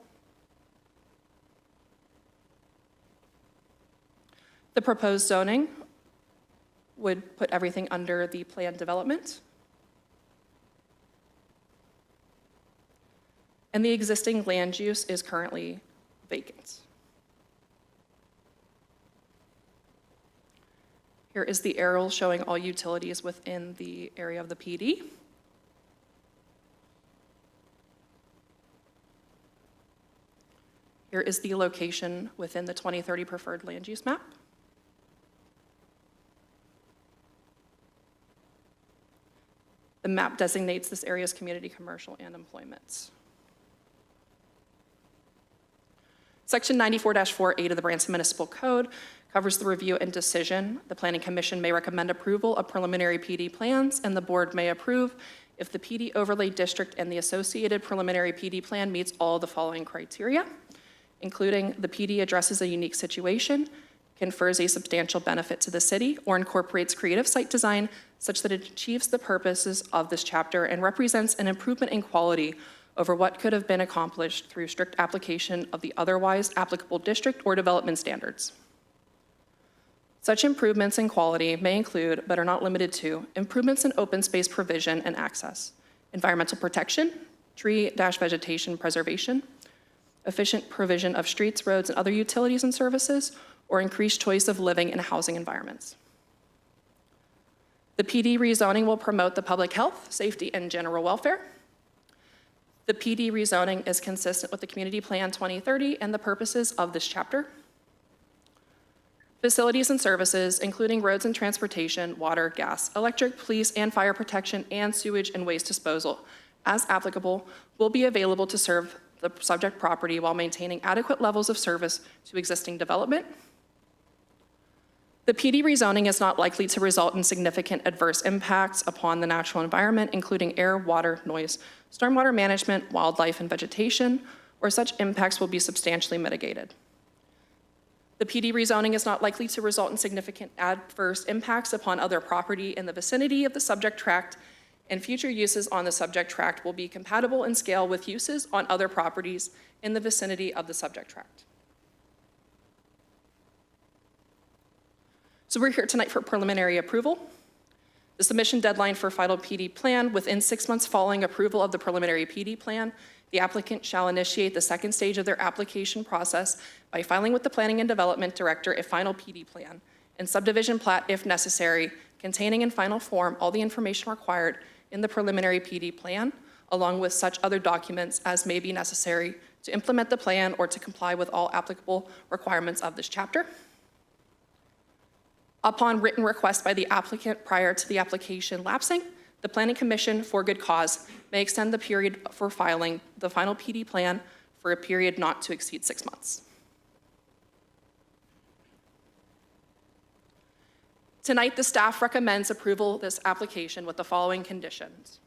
The proposed zoning would put everything under the planned development. And the existing land use is currently vacant. Here is the aerial showing all utilities within the area of the PD. Here is the location within the 2030 preferred land use map. The map designates this area as community, commercial, and employment. Section 94-48 of the Branson Municipal Code covers the review and decision. The Planning Commission may recommend approval of preliminary PD plans, and the board may approve if the PD overlay district and the associated preliminary PD plan meets all the following criteria, including the PD addresses a unique situation, confers a substantial benefit to the city, or incorporates creative site design such that it achieves the purposes of this chapter and represents an improvement in quality over what could have been accomplished through strict application of the otherwise applicable district or development standards. Such improvements in quality may include, but are not limited to, improvements in open space provision and access, environmental protection, tree-vegetation preservation, efficient provision of streets, roads, and other utilities and services, or increased choice of living and housing environments. The PD rezoning will promote the public health, safety, and general welfare. The PD rezoning is consistent with the Community Plan 2030 and the purposes of this chapter. Facilities and services, including roads and transportation, water, gas, electric, police, and fire protection, and sewage and waste disposal, as applicable, will be available to serve the subject property while maintaining adequate levels of service to existing development. The PD rezoning is not likely to result in significant adverse impacts upon the natural environment, including air, water, noise, stormwater management, wildlife, and vegetation, or such impacts will be substantially mitigated. The PD rezoning is not likely to result in significant adverse impacts upon other property in the vicinity of the subject tract, and future uses on the subject tract will be compatible in scale with uses on other properties in the vicinity of the subject tract. So we're here tonight for preliminary approval. The submission deadline for final PD plan within 6 months following approval of the preliminary PD plan, the applicant shall initiate the second stage of their application process by filing with the Planning and Development Director a final PD plan and subdivision plat if necessary, containing in final form all the information required in the preliminary PD plan, along with such other documents as may be necessary to implement the plan or to comply with all applicable requirements of this chapter. Upon written request by the applicant prior to the application lapsing, the Planning Commission, for good cause, may extend the period for filing the final PD plan for a period not to exceed 6 months. Tonight, the staff recommends approval of this application with the following conditions.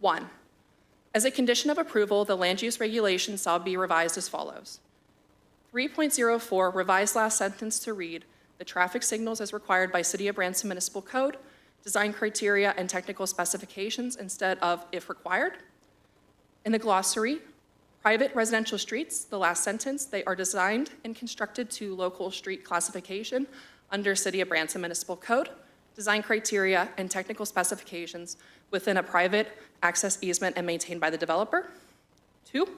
1, as a condition of approval, the land use regulations shall be revised as follows. 3.04, revised last sentence to read, the traffic signals as required by City of Branson Municipal Code, design criteria and technical specifications instead of if required. In the glossary, private residential streets, the last sentence, they are designed and constructed to local street classification under City of Branson Municipal Code, design criteria and technical specifications within a private access easement and maintained by the developer. 2,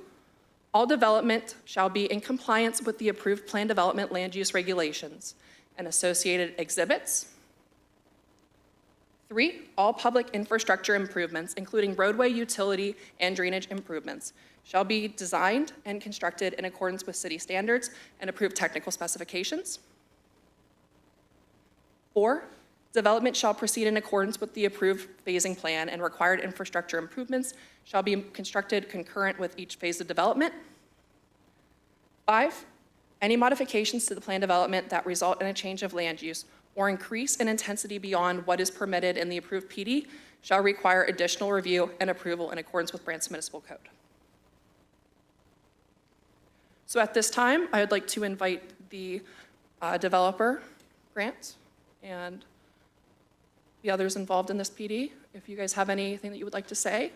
all development shall be in compliance with the approved plan development land use regulations and associated exhibits. 3, all public infrastructure improvements, including roadway, utility, and drainage improvements, shall be designed and constructed in accordance with city standards and approved technical specifications. 4, Development shall proceed in accordance with the approved phasing plan, and required infrastructure improvements shall be constructed concurrent with each phase of development. 5, any modifications to the plan development that result in a change of land use or increase in intensity beyond what is permitted in the approved PD shall require additional review and approval in accordance with Branson Municipal Code. So at this time, I would like to invite the developer, Grant, and the others involved in this PD, if you guys have anything that you would like to say.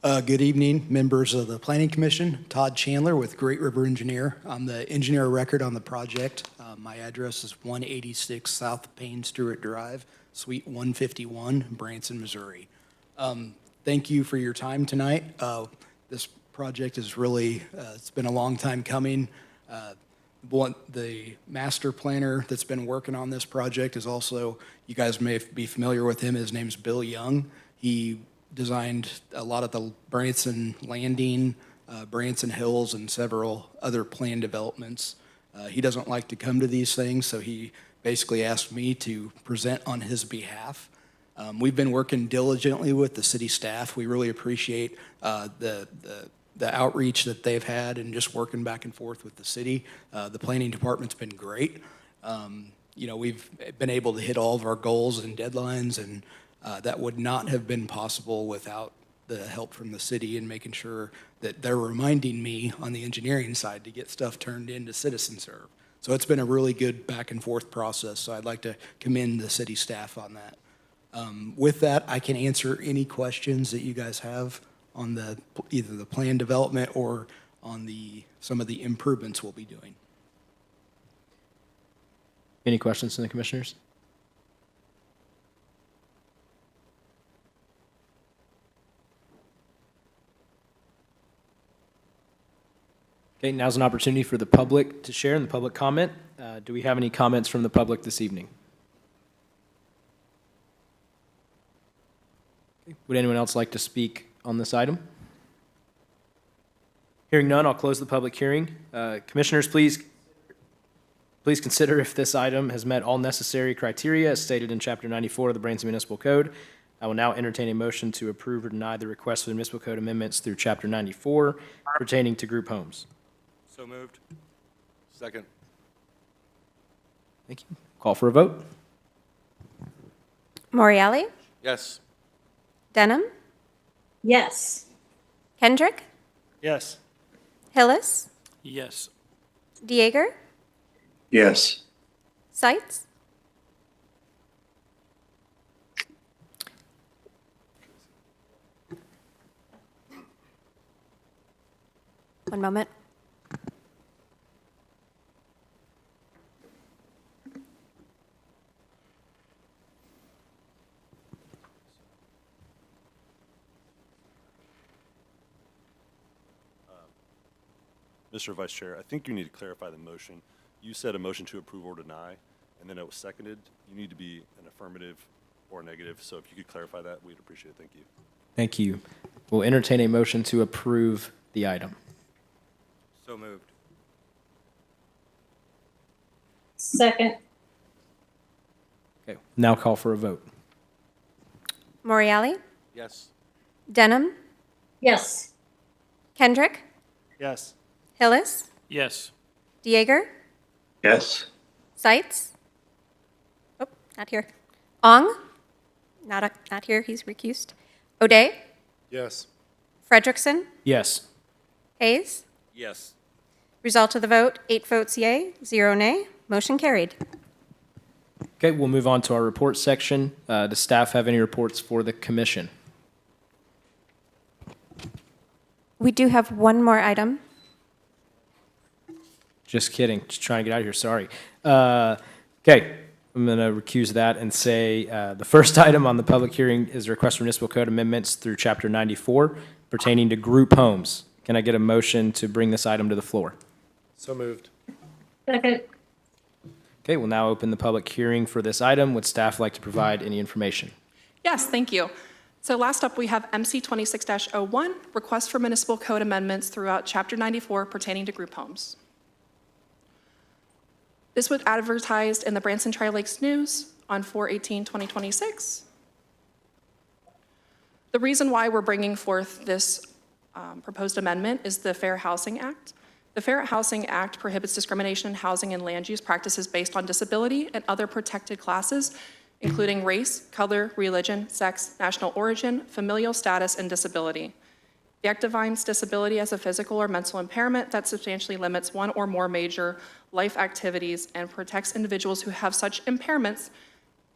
Good evening, members of the Planning Commission. Todd Chandler with Great River Engineer. I'm the engineer of record on the project. My address is 186 South Payne Stewart Drive, Suite 151, Branson, Missouri. Thank you for your time tonight. This project is really, it's been a long time coming. The master planner that's been working on this project is also, you guys may be familiar with him, his name's Bill Young. He designed a lot of the Branson Landing, Branson Hills, and several other planned developments. He doesn't like to come to these things, so he basically asked me to present on his behalf. We've been working diligently with the city staff. We really appreciate the outreach that they've had and just working back and forth with the city. The planning department's been great. You know, we've been able to hit all of our goals and deadlines, and that would not have been possible without the help from the city and making sure that they're reminding me on the engineering side to get stuff turned into CitizenServe. So it's been a really good back and forth process, so I'd like to commend the city staff on that. With that, I can answer any questions that you guys have on either the plan development or on some of the improvements we'll be doing. Any questions from the commissioners? Okay, now's an opportunity for the public to share and the public comment. Do we have any comments from the public this evening? Okay, would anyone else like to speak on this item? Hearing none, I'll close the public hearing. Commissioners, please consider if this item has met all necessary criteria as stated in Chapter 94 of the Branson Municipal Code. I will now entertain a motion to approve or deny the request for the municipal code amendments through Chapter 94 pertaining to group homes. So moved. Second. Thank you. Call for a vote. Moriali? Yes. Denham? Yes. Kendrick? Yes. Hillis? Yes. Dieger? Yes. Seitz? One moment. Mr. Vice Chair, I think you need to clarify the motion. You said a motion to approve or deny, and then it was seconded. You need to be an affirmative or negative, so if you could clarify that, we'd appreciate it. Thank you. Thank you. We'll entertain a motion to approve the item. So moved. Second. Okay, now call for a vote. Moriali? Yes. Denham? Yes. Kendrick? Yes. Hillis? Yes. Dieger? Yes. Seitz? Oh, not here. Ong? Not here, he's recused. O'Day? Yes. Frederickson? Yes. Hayes? Yes. Result of the vote, 8 votes yea, 0 nay. Motion carried. Okay, we'll move on to our report section. Does staff have any reports for the commission? We do have one more item. Just kidding. Just trying to get out of here. Sorry. Okay, I'm going to recuse that and say the first item on the public hearing is a request for municipal code amendments through Chapter 94 pertaining to group homes. Can I get a motion to bring this item to the floor? So moved. Second. Okay, we'll now open the public hearing for this item. Would staff like to provide any information? Yes, thank you. So last up, we have MC 26-01, request for municipal code amendments throughout Chapter 94 pertaining to group homes. This was advertised in the Branson Tri-Lakes News on 4/18/2026. The reason why we're bringing forth this proposed amendment is the Fair Housing Act. The Fair Housing Act prohibits discrimination in housing and land use practices based on disability and other protected classes, including race, color, religion, sex, national origin, familial status, and disability. The Act defines disability as a physical or mental impairment that substantially limits one or more major life activities and protects individuals who have such impairments,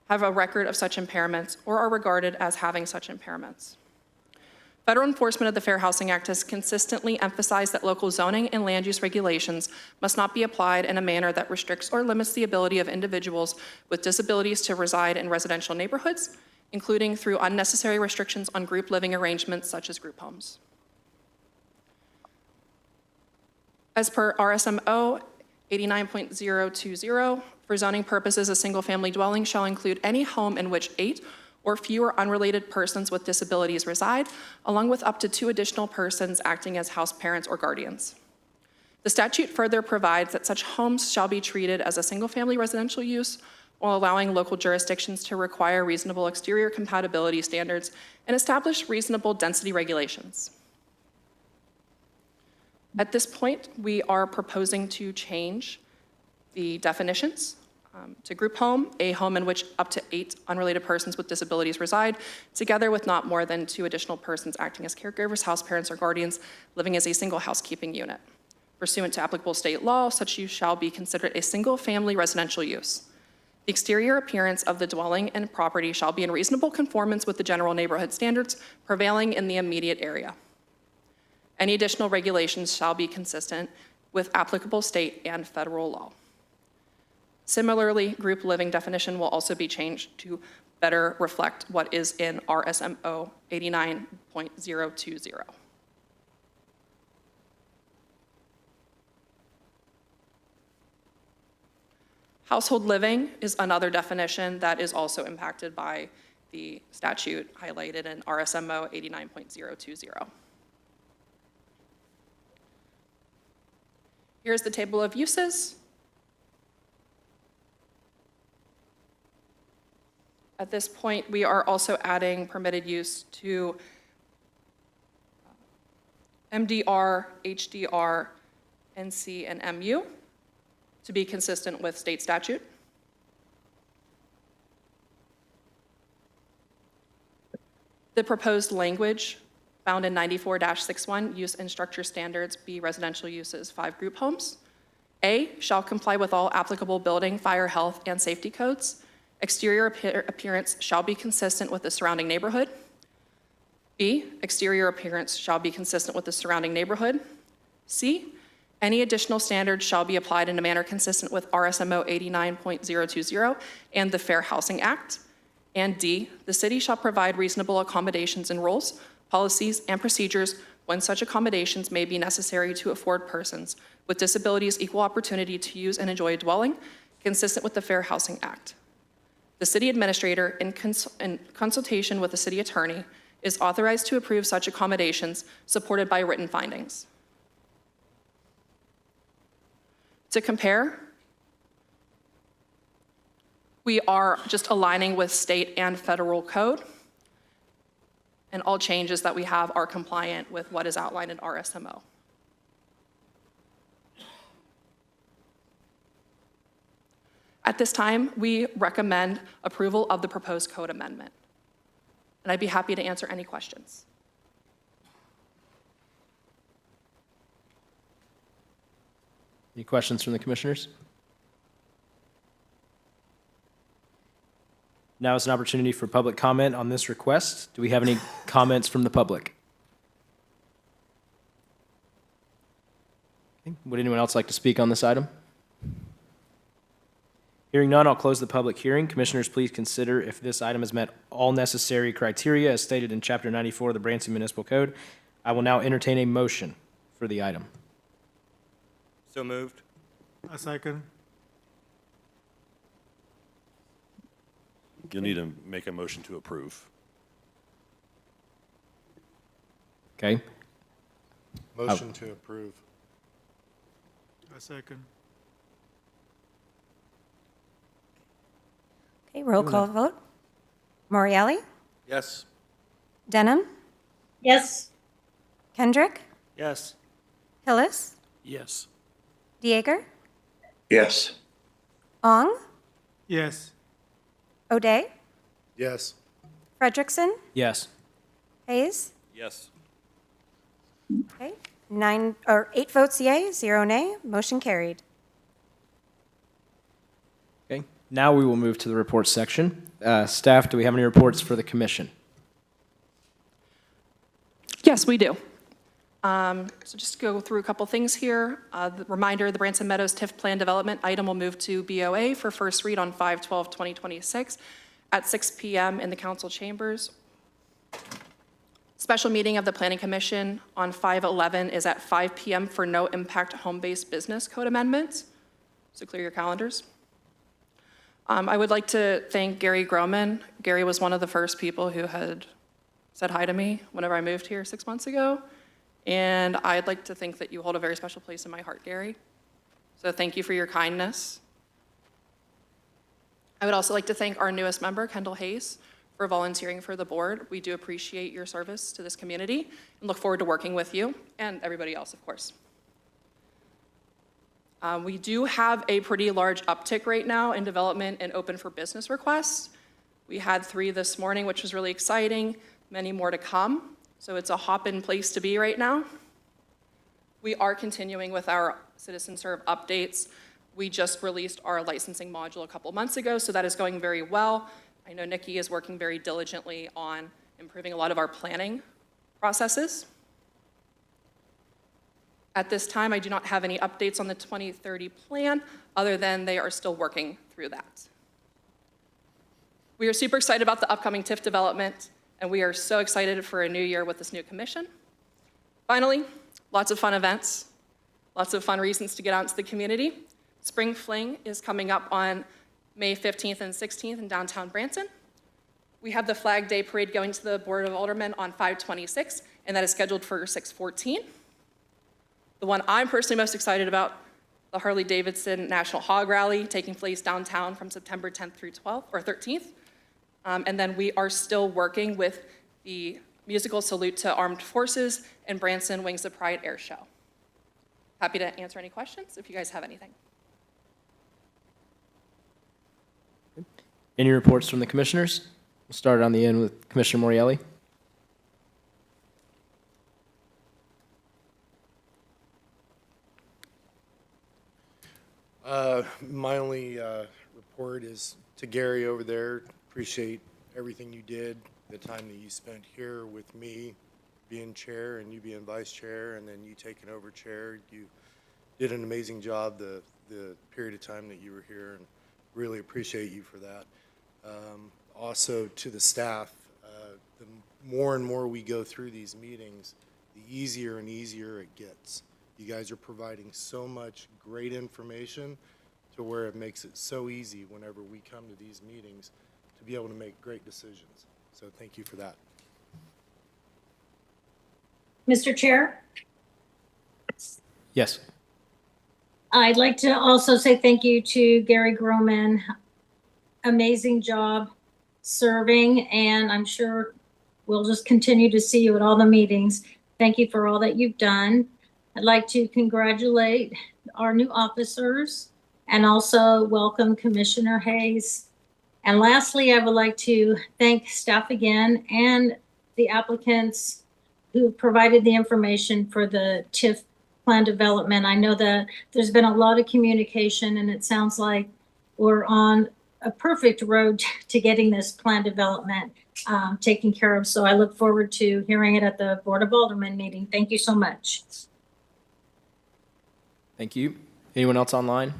have a record of such impairments, or are regarded as having such impairments. Federal enforcement of the Fair Housing Act has consistently emphasized that local zoning and land use regulations must not be applied in a manner that restricts or limits the ability of individuals with disabilities to reside in residential neighborhoods, including through unnecessary restrictions on group living arrangements such as group homes. As per RSMO 89.020, for zoning purposes, a single-family dwelling shall include any home in which 8 or fewer unrelated persons with disabilities reside, along with up to 2 additional persons acting as house parents or guardians. The statute further provides that such homes shall be treated as a single-family residential use while allowing local jurisdictions to require reasonable exterior compatibility standards and establish reasonable density regulations. At this point, we are proposing to change the definitions to group home, a home in which up to 8 unrelated persons with disabilities reside, together with not more than 2 additional persons acting as caregivers, house parents, or guardians living as a single housekeeping unit. Pursuant to applicable state law, such use shall be considered a single-family residential use. The exterior appearance of the dwelling and property shall be in reasonable conformance with the general neighborhood standards prevailing in the immediate area. Any additional regulations shall be consistent with applicable state and federal law. Similarly, group living definition will also be changed to better reflect what is in RSMO 89.020. Household living is another definition that is also impacted by the statute highlighted in RSMO 89.020. Here's the table of uses. At this point, we are also adding permitted use to MDR, HDR, NC, and MU to be consistent with state statute. The proposed language found in 94-61, use and structure standards, B, residential uses, 5 group homes. A, shall comply with all applicable building, fire, health, and safety codes. Exterior appearance shall be consistent with the surrounding neighborhood. B, exterior appearance shall be consistent with the surrounding neighborhood. C, any additional standards shall be applied in a manner consistent with RSMO 89.020 and the Fair Housing Act. And D, the city shall provide reasonable accommodations in rules, policies, and procedures when such accommodations may be necessary to afford persons with disabilities equal opportunity to use and enjoy a dwelling consistent with the Fair Housing Act. The city administrator, in consultation with the city attorney, is authorized to approve such accommodations supported by written findings. To compare, we are just aligning with state and federal code, and all changes that we have are compliant with what is outlined in RSMO. At this time, we recommend approval of the proposed code amendment, and I'd be happy to answer any questions. Any questions from the commissioners? Now is an opportunity for public comment on this request. Do we have any comments from the public? Okay. Would anyone else like to speak on this item? Hearing none, I'll close the public hearing. Commissioners, please consider if this item has met all necessary criteria as stated in Chapter 94 of the Branson Municipal Code. I will now entertain a motion for the item. So moved. A second. You'll need to make a motion to approve. Okay? Motion to approve. A second. Okay, roll call vote. Morielli? Yes. Denham? Yes. Kendrick? Yes. Hillis? Yes. Dieger? Yes. Ong? Yes. O'Day? Yes. Frederickson? Yes. Hayes? Yes. Okay, 8 votes yea, 0 nay, motion carried. Okay, now we will move to the reports section. Staff, do we have any reports for the commission? Yes, we do. So just to go through a couple things here. The reminder, the Branson Meadows TIF Plan Development item will move to BOA for first read on 5/12/2026 at 6 p.m. in the council chambers. Special meeting of the Planning Commission on 5/11 is at 5 p.m. for no impact home-based business code amendments. So clear your calendars. I would like to thank Gary Groman. Gary was one of the first people who had said hi to me whenever I moved here 6 months ago. And I'd like to think that you hold a very special place in my heart, Gary. So thank you for your kindness. I would also like to thank our newest member, Kendall Hayes, for volunteering for the board. We do appreciate your service to this community and look forward to working with you and everybody else, of course. We do have a pretty large uptick right now in development and open for business requests. We had 3 this morning, which was really exciting, many more to come. So it's a hop-in place to be right now. We are continuing with our Citizen Serve updates. We just released our licensing module a couple months ago, so that is going very well. I know Nikki is working very diligently on improving a lot of our planning processes. At this time, I do not have any updates on the 2030 plan, other than they are still working through that. We are super excited about the upcoming TIF development, and we are so excited for a new year with this new commission. Finally, lots of fun events, lots of fun reasons to get out into the community. Spring Fling is coming up on May 15th and 16th in downtown Branson. We have the Flag Day Parade going to the Board of Aldermen on 5/26, and that is scheduled for 6/14. The one I'm personally most excited about, the Harley-Davidson National Hog Rally, taking place downtown from September 10th through 12th or 13th. And then we are still working with the musical Salute to Armed Forces and Branson Wings of Pride Air Show. Happy to answer any questions if you guys have anything. Any reports from the commissioners? We'll start on the end with Commissioner Morielli. My only report is to Gary over there. Appreciate everything you did, the time that you spent here with me being chair and you being vice chair, and then you taking over chair. You did an amazing job the period of time that you were here, and really appreciate you for that. Also to the staff, the more and more we go through these meetings, the easier and easier it gets. You guys are providing so much great information to where it makes it so easy whenever we come to these meetings to be able to make great decisions. So thank you for that. Mr. Chair, Yes. I'd like to also say thank you to Gary Groman. Amazing job serving, and I'm sure we'll just continue to see you at all the meetings. Thank you for all that you've done. I'd like to congratulate our new officers and also welcome Commissioner Hayes. And lastly, I would like to thank staff again and the applicants who provided the information for the TIF plan development. I know that there's been a lot of communication, and it sounds like we're on a perfect road to getting this plan development taken care of. So I look forward to hearing it at the Board of Aldermen meeting. Thank you so much. Thank you. Anyone else online?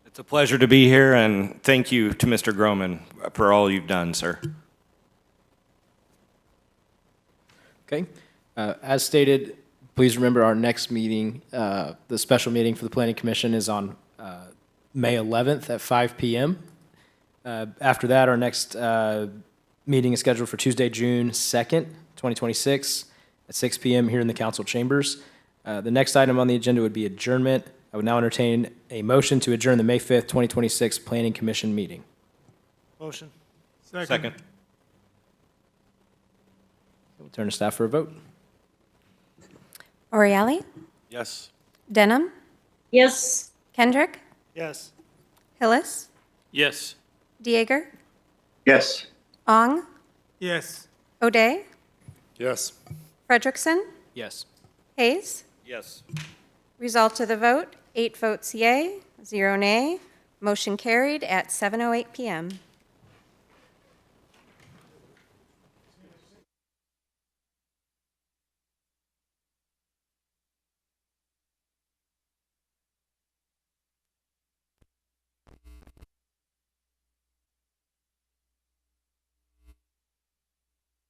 It's a pleasure to be here, and thank you to Mr. Groman for all you've done, sir. Okay. As stated, please remember our next meeting, the special meeting for the Planning Commission is on May 11th at 5 p.m. After that, our next meeting is scheduled for Tuesday, June 2nd, 2026, at 6 p.m. here in the council chambers. The next item on the agenda would be adjournment. I would now entertain a motion to adjourn the May 5th, 2026 Planning Commission meeting. Motion. Second. We'll turn to staff for a vote. Oriali? Yes. Denham? Yes. Kendrick? Yes. Hillis? Yes. Dieger? Yes. Ong? Yes. O'Day? Yes. Frederickson? Yes. Hayes? Yes. Result of the vote, 8 votes yea, 0 nay. Motion carried at 7:08 PM.